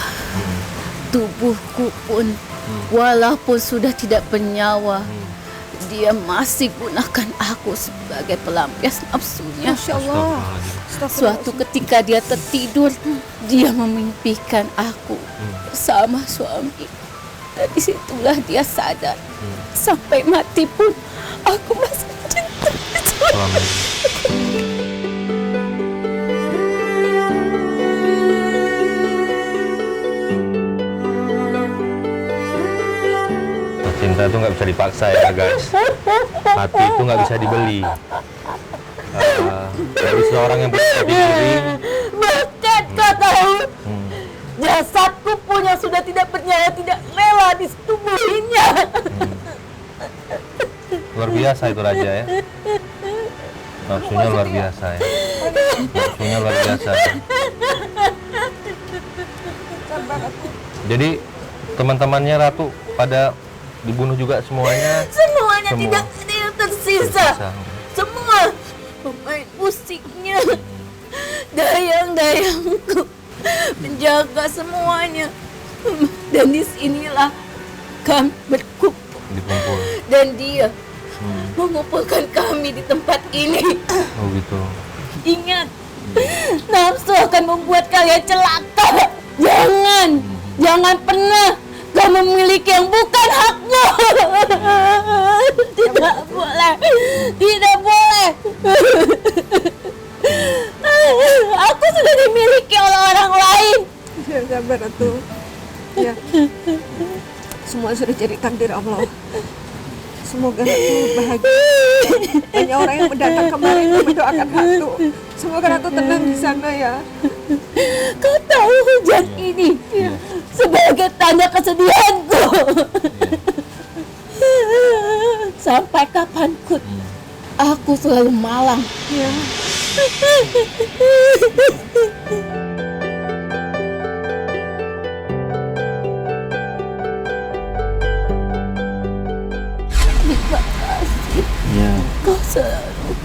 tubuhku pun walaupun sudah tidak bernyawa, dia masih gunakan aku sebagai pelampias nafsunya. Masya Allah. Suatu ketika dia tertidur, dia memimpikan aku bersama suami. Dan disitulah dia sadar. Sampai mati pun, aku masih cinta. Suami. Cinta itu nggak bisa dipaksa ya guys. Hati itu nggak bisa dibeli. Dari seorang yang berjati diri. Bahkan kau tahu, jasadku pun yang sudah tidak bernyawa tidak rela disetubuhinya. Luar biasa itu raja ya. Nafsunya luar biasa ya. Nafsunya luar biasa. Jadi teman-temannya Ratu pada dibunuh juga semuanya. Semuanya Semua. tidak ada yang tersisa. Semua pemain musiknya, dayang-dayangku menjaga semuanya. Dan disinilah kami berkumpul. Dikumpul. Dan dia mengumpulkan kami di tempat ini. Oh gitu. Ingat, nafsu akan membuat kalian celaka. Jangan pernah kau memiliki yang bukan hakmu. Tidak boleh. Aku sudah dimiliki oleh orang lain. Ya, sabar Ratu. Ya. Semua sudah jadi takdir Allah. Semoga Ratu bahagia. Banyak orang yang datang kemarin mendoakan Ratu. Semoga Ratu tenang di sana ya. Kau tahu hujan ini sebagai tanda kesedihanku. Sampai kapanpun aku selalu malang. Ya. Ya. Kau selalu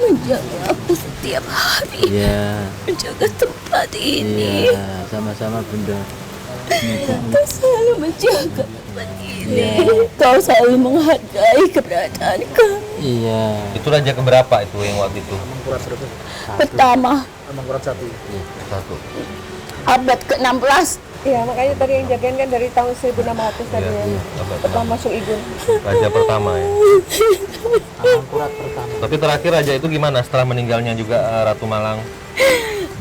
menjaga aku setiap hari. Ya. Menjaga tempat ini. Iya, sama-sama Bunda. Kau selalu menjaga tempat ini. Kau selalu menghargai keberadaan kami. Iya. Itu raja keberapa itu yang waktu itu? Pertama, Satu. abad ke-16. Iya, makanya tadi yang jagain kan dari tahun 1600 tadi ya. Abad Pertama Suigun. Raja pertama ya. Amangkurat pertama. Tapi terakhir raja itu gimana setelah meninggalnya juga Ratu Malang?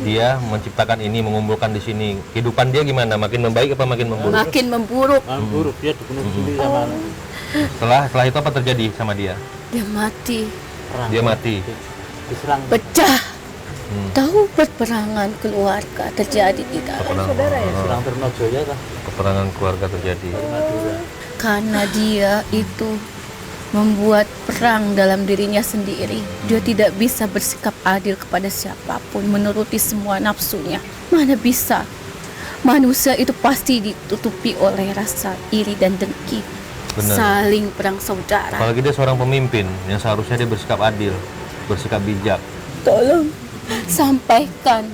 Dia menciptakan ini, mengumpulkan di sini. Kehidupan dia gimana? Makin membaik apa makin memburuk? Makin memburuk. Buruk dia dibunuh sendiri sama Setelah itu apa terjadi sama dia? Dia mati. perang. Dia mati. Diserang. Pecah. Tahu peperangan keluarga terjadi di dalam. Serang Ternojaya lah. Peperangan keluarga terjadi. Madura. Karena dia itu membuat perang dalam dirinya sendiri. Dia tidak bisa bersikap adil kepada siapapun, menuruti semua nafsunya. Mana bisa? Manusia itu pasti ditutupi oleh rasa iri dan dengki. Benar. Saling perang saudara. Apalagi dia seorang pemimpin yang seharusnya dia bersikap adil, bersikap bijak. Tolong sampaikan.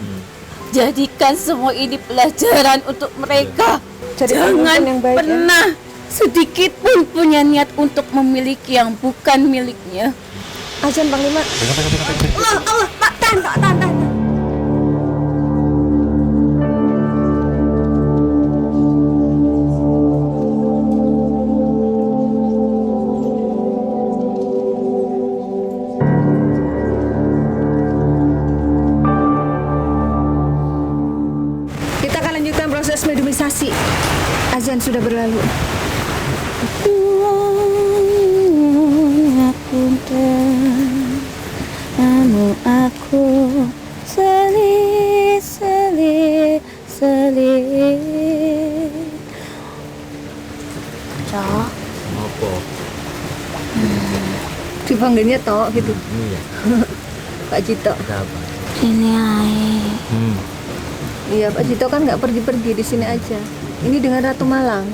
Jadikan semua ini pelajaran untuk mereka. Jadi Jangan pemimpin yang baik, ya. pernah sedikit pun punya niat untuk memiliki yang bukan miliknya. Azan Panglima. Allah, Pak, tahan. Kita akan lanjutkan proses medumisasi. Azan sudah berlalu. Anu aku selit. Cok, Apa? Dipanggilnya Tok gitu. Iya. Pak Cito. Ada apa? ini air. Iya, Pak Cito kan nggak pergi-pergi, di sini aja. Ini dengan Ratu Malang.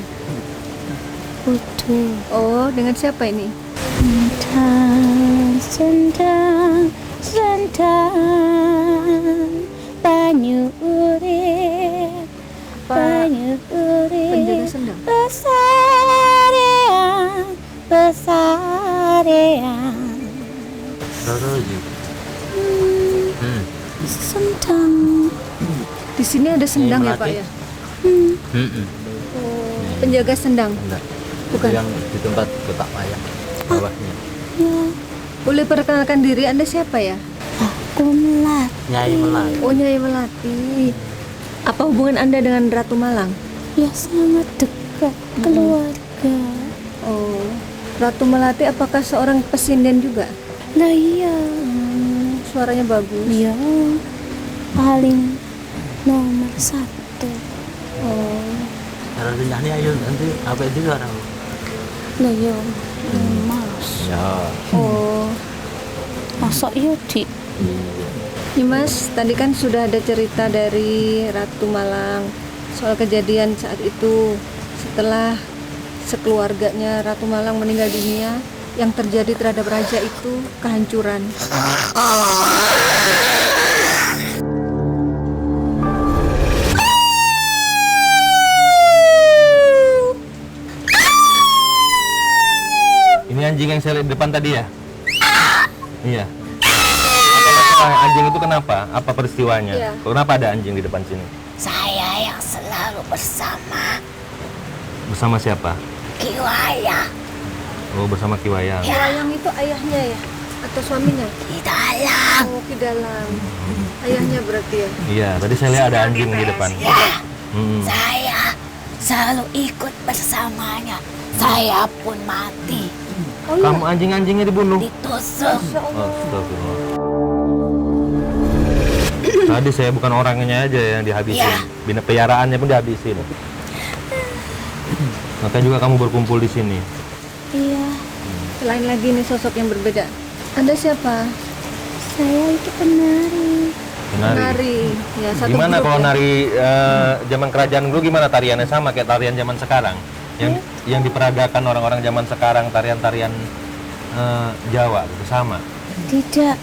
Utuh. Oh, dengan siapa ini? Sendang banyu urip Penjaga sendang. besarean Roro iki. sendang. Di sini ada sendang ya, Pak ya? Oh, penjaga sendang. Enggak. Bukan. Yang di tempat kotak wayang bawahnya. Boleh perkenalkan diri, Anda siapa ya? Aku melat. Nyai Melati. Oh, Nyai Melati. Apa hubungan Anda dengan Ratu Malang? Ya sangat dekat keluarga. Oh, Ratu Melati apakah seorang pesinden juga? Nah iya, Suaranya bagus. dia paling nomor 1. Oh, Kalau nyanyi ayo nanti apa itu orang. Nah iya, mas. Ya. oh. Masa iya di Ini Mas, tadi kan sudah ada cerita dari Ratu Malang soal kejadian saat itu setelah sekeluarganya Ratu Malang meninggal dunia, yang terjadi terhadap raja itu kehancuran. Ini anjing yang saya lihat di depan tadi ya? Iya. Anjing itu kenapa? Apa peristiwanya? Iya. Kenapa ada anjing di depan sini? Saya yang selalu bersama Bersama siapa? Kiwaya Oh, bersama Ki Wayang. Wayang itu ayahnya ya? Atau suaminya? di dalam. Oh, di dalam. Ayahnya berarti ya? Iya, tadi saya lihat ada anjing di depan. Ya, Hmm. saya selalu ikut bersamanya. Saya pun mati, Oh iya. Kamu anjing-anjingnya dibunuh? ditusuk. Oh, astagfirullah. Tadi saya bukan orangnya aja yang dihabisin. Iya. Bina peliharaannya pun dihabisin. Makanya juga kamu berkumpul di sini. Iya, Selain lagi nih sosok yang berbeda. Anda siapa? saya itu penari. Menari. Ya, satu Gimana grup kalau ya? nari zaman kerajaan dulu gimana tariannya, sama kayak tarian zaman sekarang? Yang diperagakan orang-orang zaman sekarang, tarian-tarian Jawa gitu, sama. Tidak,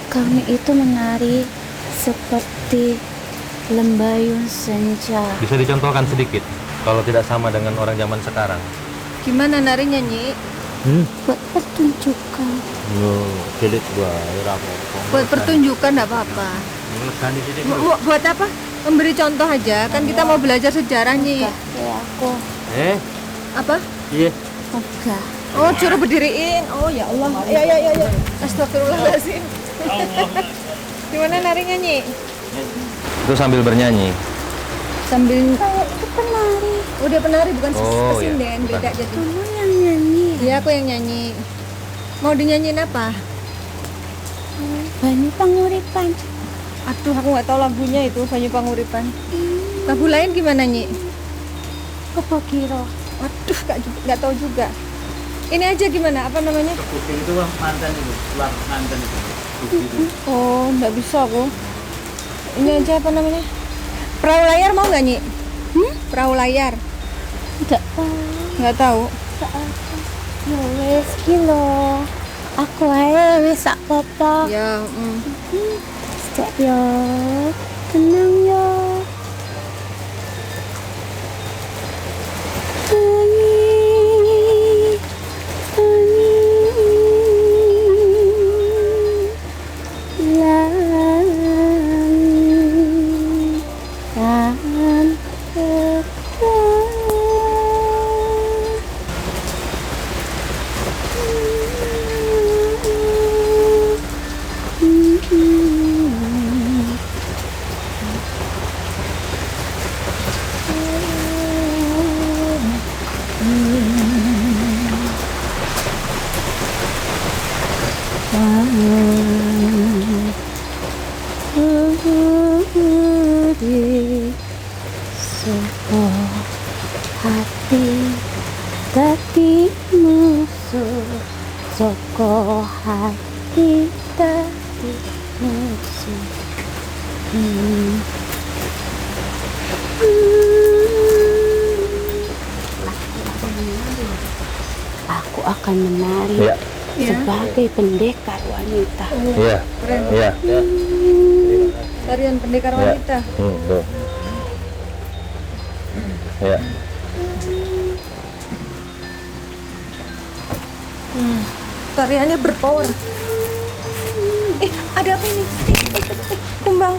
kami itu menari seperti lembayung senja. Bisa dicontohkan sedikit kalau tidak sama dengan orang zaman sekarang. Gimana narinya, Nyi? Buat pertunjukan. Cilik wae ora Buat pertunjukan enggak apa-apa. Melegani sithik. Buat apa? Memberi contoh aja. Kan kita mau belajar sejarah, Nyi. Kayak aku. Apa? Iya. Enggak. Oh, suruh berdiriin. Oh, ya Allah. Ya. Astagfirullahaladzim. Gimana narinya, Nyi? Itu sambil bernyanyi. Sambil Kayak itu penari. oh, dia penari bukan Oh, pesinden, iya. beda jadi. Kamu yang nyanyi. Iya, aku yang nyanyi. Mau dinyanyiin apa? Banyu Panguripan. Aduh, aku nggak tahu lagunya itu, Banyu Panguripan. Lagu lain gimana, Nyi? Apa kira? Waduh, nggak tahu juga. Ini aja gimana? Apa namanya? Bukit itu mantan itu, tulang mantan itu. Oh, nggak bisa aku. Ini aja apa namanya? Perahu layar mau nggak, Nyi? Perahu layar? Enggak tahu. Nggak tahu. Ya wes kilo. Aku ae wis sak apa. Ya, Sejak yo. Tenang yo. Sopo hati dadi musuh, soko hati dadi musuh. Aku akan menari Iya. sebagai pendekar wanita. Iya. Iya. tarian pendekar Iya. wanita. Tuh. Iya. Tariannya berpower. Ada apa ini? Kumbang.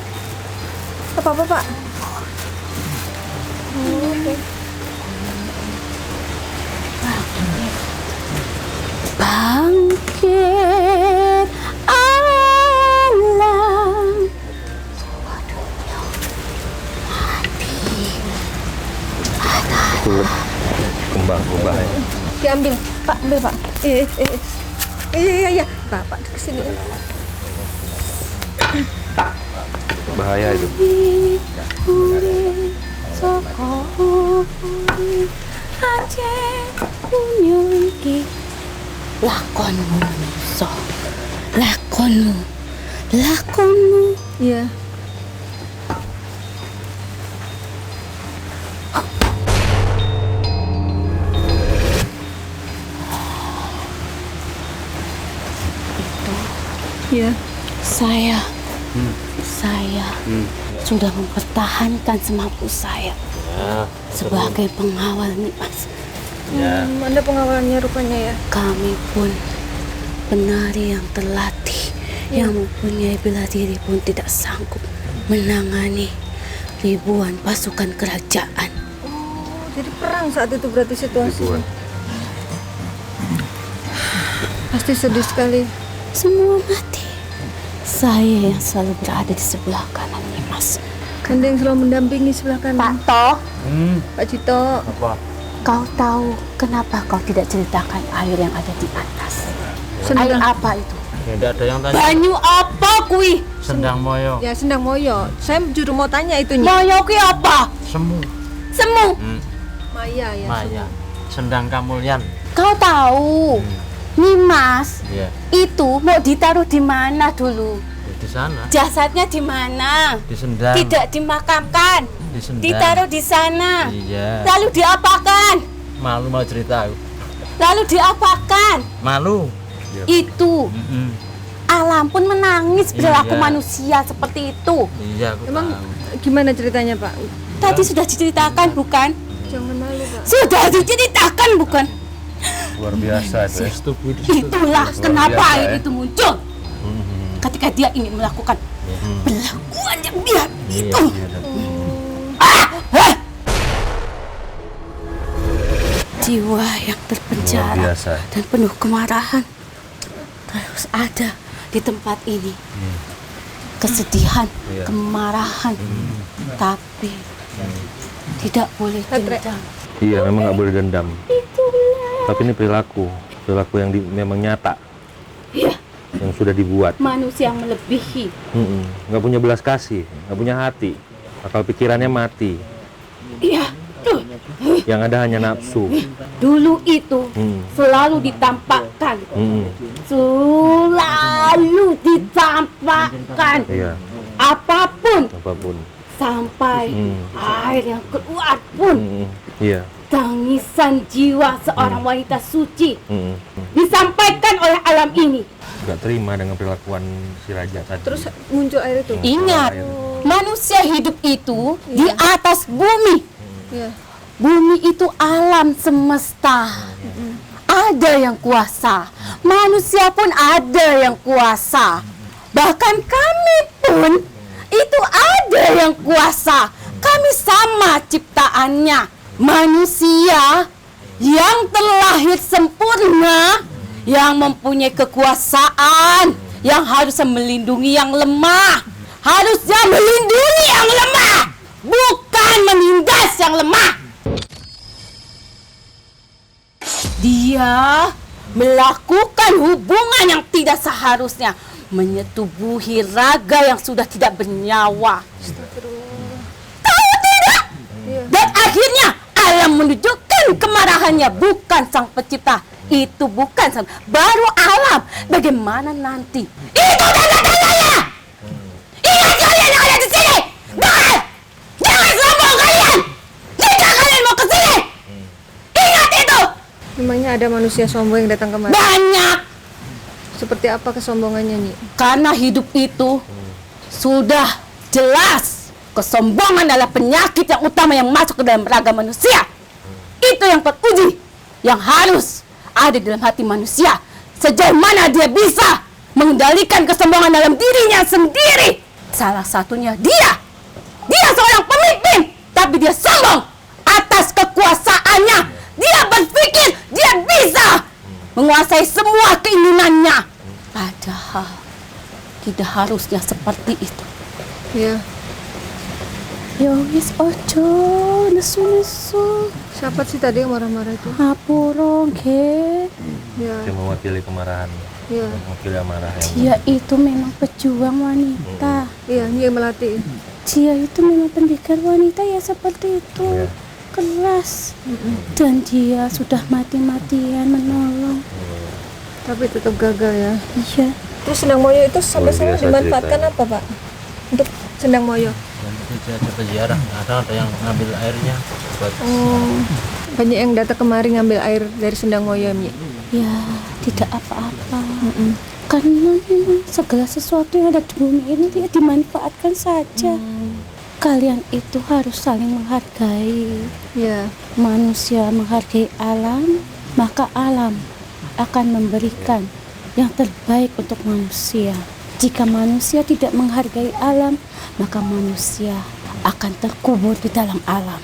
Apa, Pak? Oke. Bangkit alam. Kumbang ya. Diambil, Pak, ambil, Pak. Iya. Bapak kesini. Bahaya itu. Soko Aceh punya iki lakonmu so lakonmu Iya. Iya. Saya sudah mempertahankan semampu saya sebagai pengawal Nimas. Anda pengawalannya rupanya ya. Kami pun penari yang terlatih, yang mempunyai bela diri pun tidak sanggup menangani ribuan pasukan kerajaan. Oh, jadi perang saat itu berarti situasinya. Pasti sedih sekali. Semua mati. Saya yang selalu berada di sebelah kanan Nimas. Anda yang selalu mendampingi sebelah kanan. Pak Toh, Pak Cito. Apa? kau tahu kenapa kau tidak ceritakan air yang ada di atas? Air Sendang. apa itu? Ya, tidak ada yang tanya. Banyu apa kui? Sendang moyo. Ya, Sendang Moyo. Saya juru mau tanya itunya. Moyo kui apa? Semu. Semu. Maya ya. Maya. Sendang Kamulyan. Kau tahu, Nimas Iya. itu mau ditaruh di mana dulu? Ya, di sana. Jasadnya di mana? Di Sendang. Tidak dimakamkan. Di Sendang. Ditaruh di sana. Iya. Lalu diapakan? Malu mau cerita aku. Lalu diapakan? Malu. Itu alam pun menangis perilaku Iya. manusia seperti itu. Iya, aku Emang tahu. gimana ceritanya, Pak? Tadi sudah diceritakan bukan? Jangan malu, Pak. Sudah diceritakan bukan? Luar biasa itu ya. Setuju. Itulah kenapa biasa, air ya. itu muncul. Ketika dia ingin melakukan perlakuan yang biar itu. Jiwa yang Luar terpenjara biasa. dan penuh kemarahan terus ada di tempat ini. Kesedihan, Iya. kemarahan, tapi tidak boleh dendam. Iya, memang nggak boleh dendam. Tapi ini perilaku yang memang nyata, Iya, yang sudah dibuat. manusia yang melebihi. Nggak punya belas kasih, nggak punya hati, akal pikirannya mati. Iya, tuh. Yang ada hanya nafsu. Dulu itu selalu ditampakkan, selalu ditampakkan Iya, apapun apapun. sampai air yang keluar pun Iya. tangisan jiwa seorang wanita suci Mm-mm. disampaikan oleh alam ini. Nggak terima dengan perilakuan si raja tadi. Terus muncul air itu. Ingat, manusia hidup itu di atas bumi. Iya. Bumi itu alam semesta. Ada yang kuasa. Manusia pun ada yang kuasa. Bahkan kami pun itu ada yang kuasa. Kami sama ciptaannya. Manusia yang terlahir sempurna, yang mempunyai kekuasaan, yang harusnya melindungi yang lemah. Harusnya melindungi yang lemah, bukan menindas yang lemah. Dia melakukan hubungan yang tidak seharusnya, menyetubuhi raga yang sudah tidak bernyawa. Tahu tidak? Dan akhirnya alam menunjukkan kemarahannya, bukan sang pencipta. Itu bukan sang, baru alam. Bagaimana nanti? Itu tanda-tandanya. Ingat kalian yang ada di sini. Jangan sombong kalian. Jika kalian mau ke sini, ingat itu. Memangnya ada manusia sombong yang datang kemari? Banyak. Seperti apa kesombongannya, Nyi? Karena hidup itu sudah jelas. Kesombongan adalah penyakit yang utama yang masuk ke dalam raga manusia. Itu yang teruji, yang harus ada di dalam hati manusia. Sejauh mana dia bisa mengendalikan kesombongan dalam dirinya sendiri. Salah satunya dia. Dia seorang pemimpin, tapi dia sombong atas kekuasaannya. Dia berpikir dia bisa menguasai semua keinginannya. Padahal tidak harusnya seperti itu. Iya. Ya wis ojo nesu-nesu. Siapa sih tadi yang marah-marah itu? Ngapura nggih. Iya. Dia mewakili kemarahan, Iya. mewakili amarah yang Dia itu memang pejuang wanita. Iya, Nyi yang melatih. Dia itu memang pendekar wanita ya seperti itu. Iya. Keras. Dan dia sudah mati-matian menolong. Tapi tetap gagal ya. Iya. Terus Sendang Moyo itu sampai Luar sekarang biasa dimanfaatkan ceritanya. apa, Pak? Untuk Sendang Moyo. Dan itu ada peziarah. Kadang ada yang ngambil airnya buat Oh, banyak yang datang kemari ngambil air dari Sendang Moyo, Nyi. Ya, tidak apa-apa. Karena memang segala sesuatu yang ada di bumi ini ya dimanfaatkan saja. Kalian itu harus saling menghargai. Ya. Manusia menghargai alam, maka alam akan memberikan yang terbaik untuk manusia. Jika manusia tidak menghargai alam, maka manusia akan terkubur di dalam alam.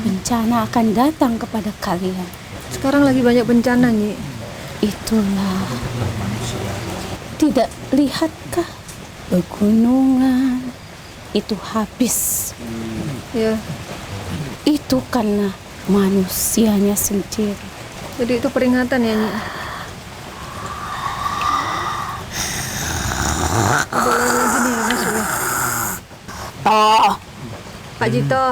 Bencana akan datang kepada kalian. Sekarang lagi banyak bencana, Nyi. Itulah. Tidak lihatkah pegunungan itu habis? Ya. Itu karena manusianya sendiri. Jadi itu peringatan ya, Nyi. Ada lagi nih, Mas. Toh, Pak Jito.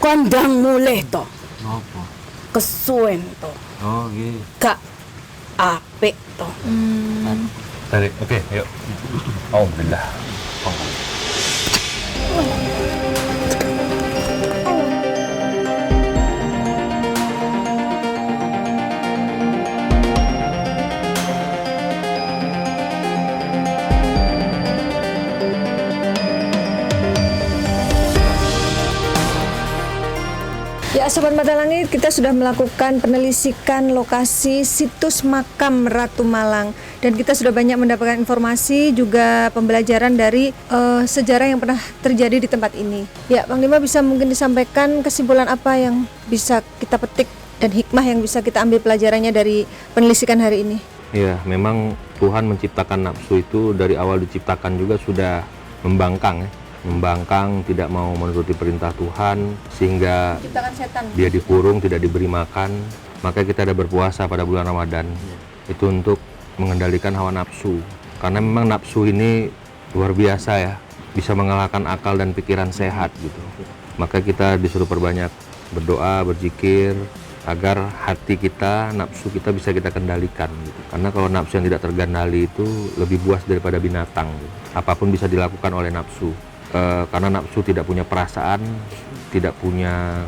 kondang mulai toh. Kesuwen toh. Oh, gitu. Gak apik toh. Tarik. Oke, yuk. Alhamdulillah. Ya, Sobat Mata Langit, kita sudah melakukan penelitikan lokasi situs makam Ratu Malang dan kita sudah banyak mendapatkan informasi juga pembelajaran dari sejarah yang pernah terjadi di tempat ini. Ya, Panglima bisa mungkin disampaikan kesimpulan apa yang bisa kita petik dan hikmah yang bisa kita ambil pelajarannya dari penelitikan hari ini. Iya, memang Tuhan menciptakan nafsu itu dari awal diciptakan juga sudah membangkang ya. Membangkang, tidak mau menuruti perintah Tuhan, sehingga Ciptakan setan. dia dikurung, tidak diberi makan. Makanya kita ada berpuasa pada bulan Ramadan. Itu untuk mengendalikan hawa nafsu. Karena memang nafsu ini luar biasa ya, bisa mengalahkan akal dan pikiran sehat gitu. Maka kita disuruh perbanyak berdoa, berzikir, agar hati kita, nafsu kita bisa kita kendalikan gitu. Karena kalau nafsu yang tidak terkendali itu lebih buas daripada binatang gitu. Apapun bisa dilakukan oleh nafsu. Karena nafsu tidak punya perasaan, tidak punya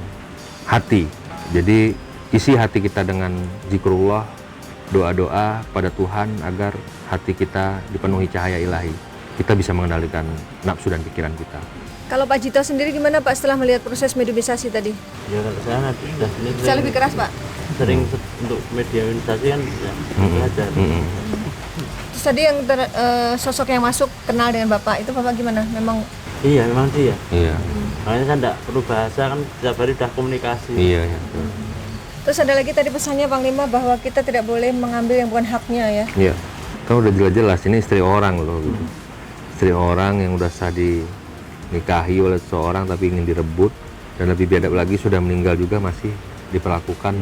hati. Jadi isi hati kita dengan zikrullah, doa-doa pada Tuhan agar hati kita dipenuhi cahaya ilahi. Kita bisa mengendalikan nafsu dan pikiran kita. Kalau Pak Jito sendiri gimana Pak setelah melihat proses mediumisasi tadi? Ya kalau saya sudah ini Bisa lebih keras Pak? sering untuk mediumisasi kan bisa belajar. Terus tadi yang sosok yang masuk kenal dengan Bapak, itu Bapak gimana? Memang Iya memang dia. Iya. Makanya saya tidak perlu bahasa kan setiap hari udah komunikasi. Iya, iya. terus ada lagi tadi pesannya Panglima bahwa kita tidak boleh mengambil yang bukan haknya ya. Iya. Kan udah jelas-jelas ini istri orang loh gitu. Istri orang yang udah sah dinikahi oleh seseorang tapi ingin direbut, dan lebih biadab lagi sudah meninggal juga masih diperlakukan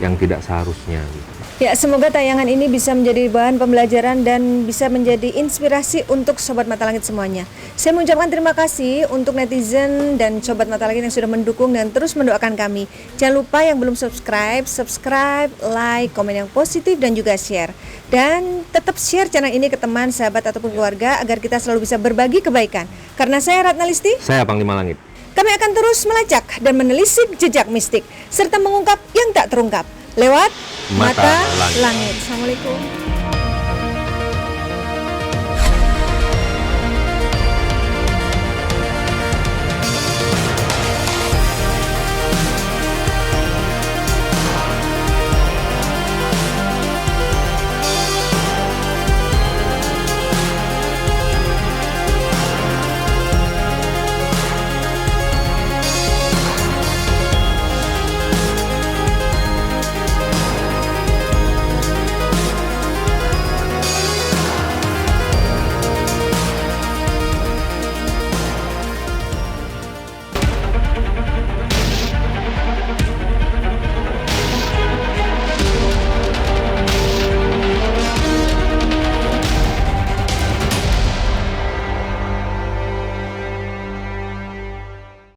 yang tidak seharusnya gitu. Ya, semoga tayangan ini bisa menjadi bahan pembelajaran dan bisa menjadi inspirasi untuk Sobat Mata Langit semuanya. Saya mengucapkan terima kasih untuk netizen dan Sobat Mata Langit yang sudah mendukung dan terus mendoakan kami. Jangan lupa yang belum subscribe, like, komen yang positif dan juga share. Dan tetap share channel ini ke teman, sahabat ataupun keluarga agar kita selalu bisa berbagi kebaikan. Karena saya Ratna Listi, Saya Panglima Langit. kami akan terus melacak dan menelisik jejak mistik serta mengungkap yang tak terungkap lewat Mata Mata Langit. Langit. Assalamualaikum.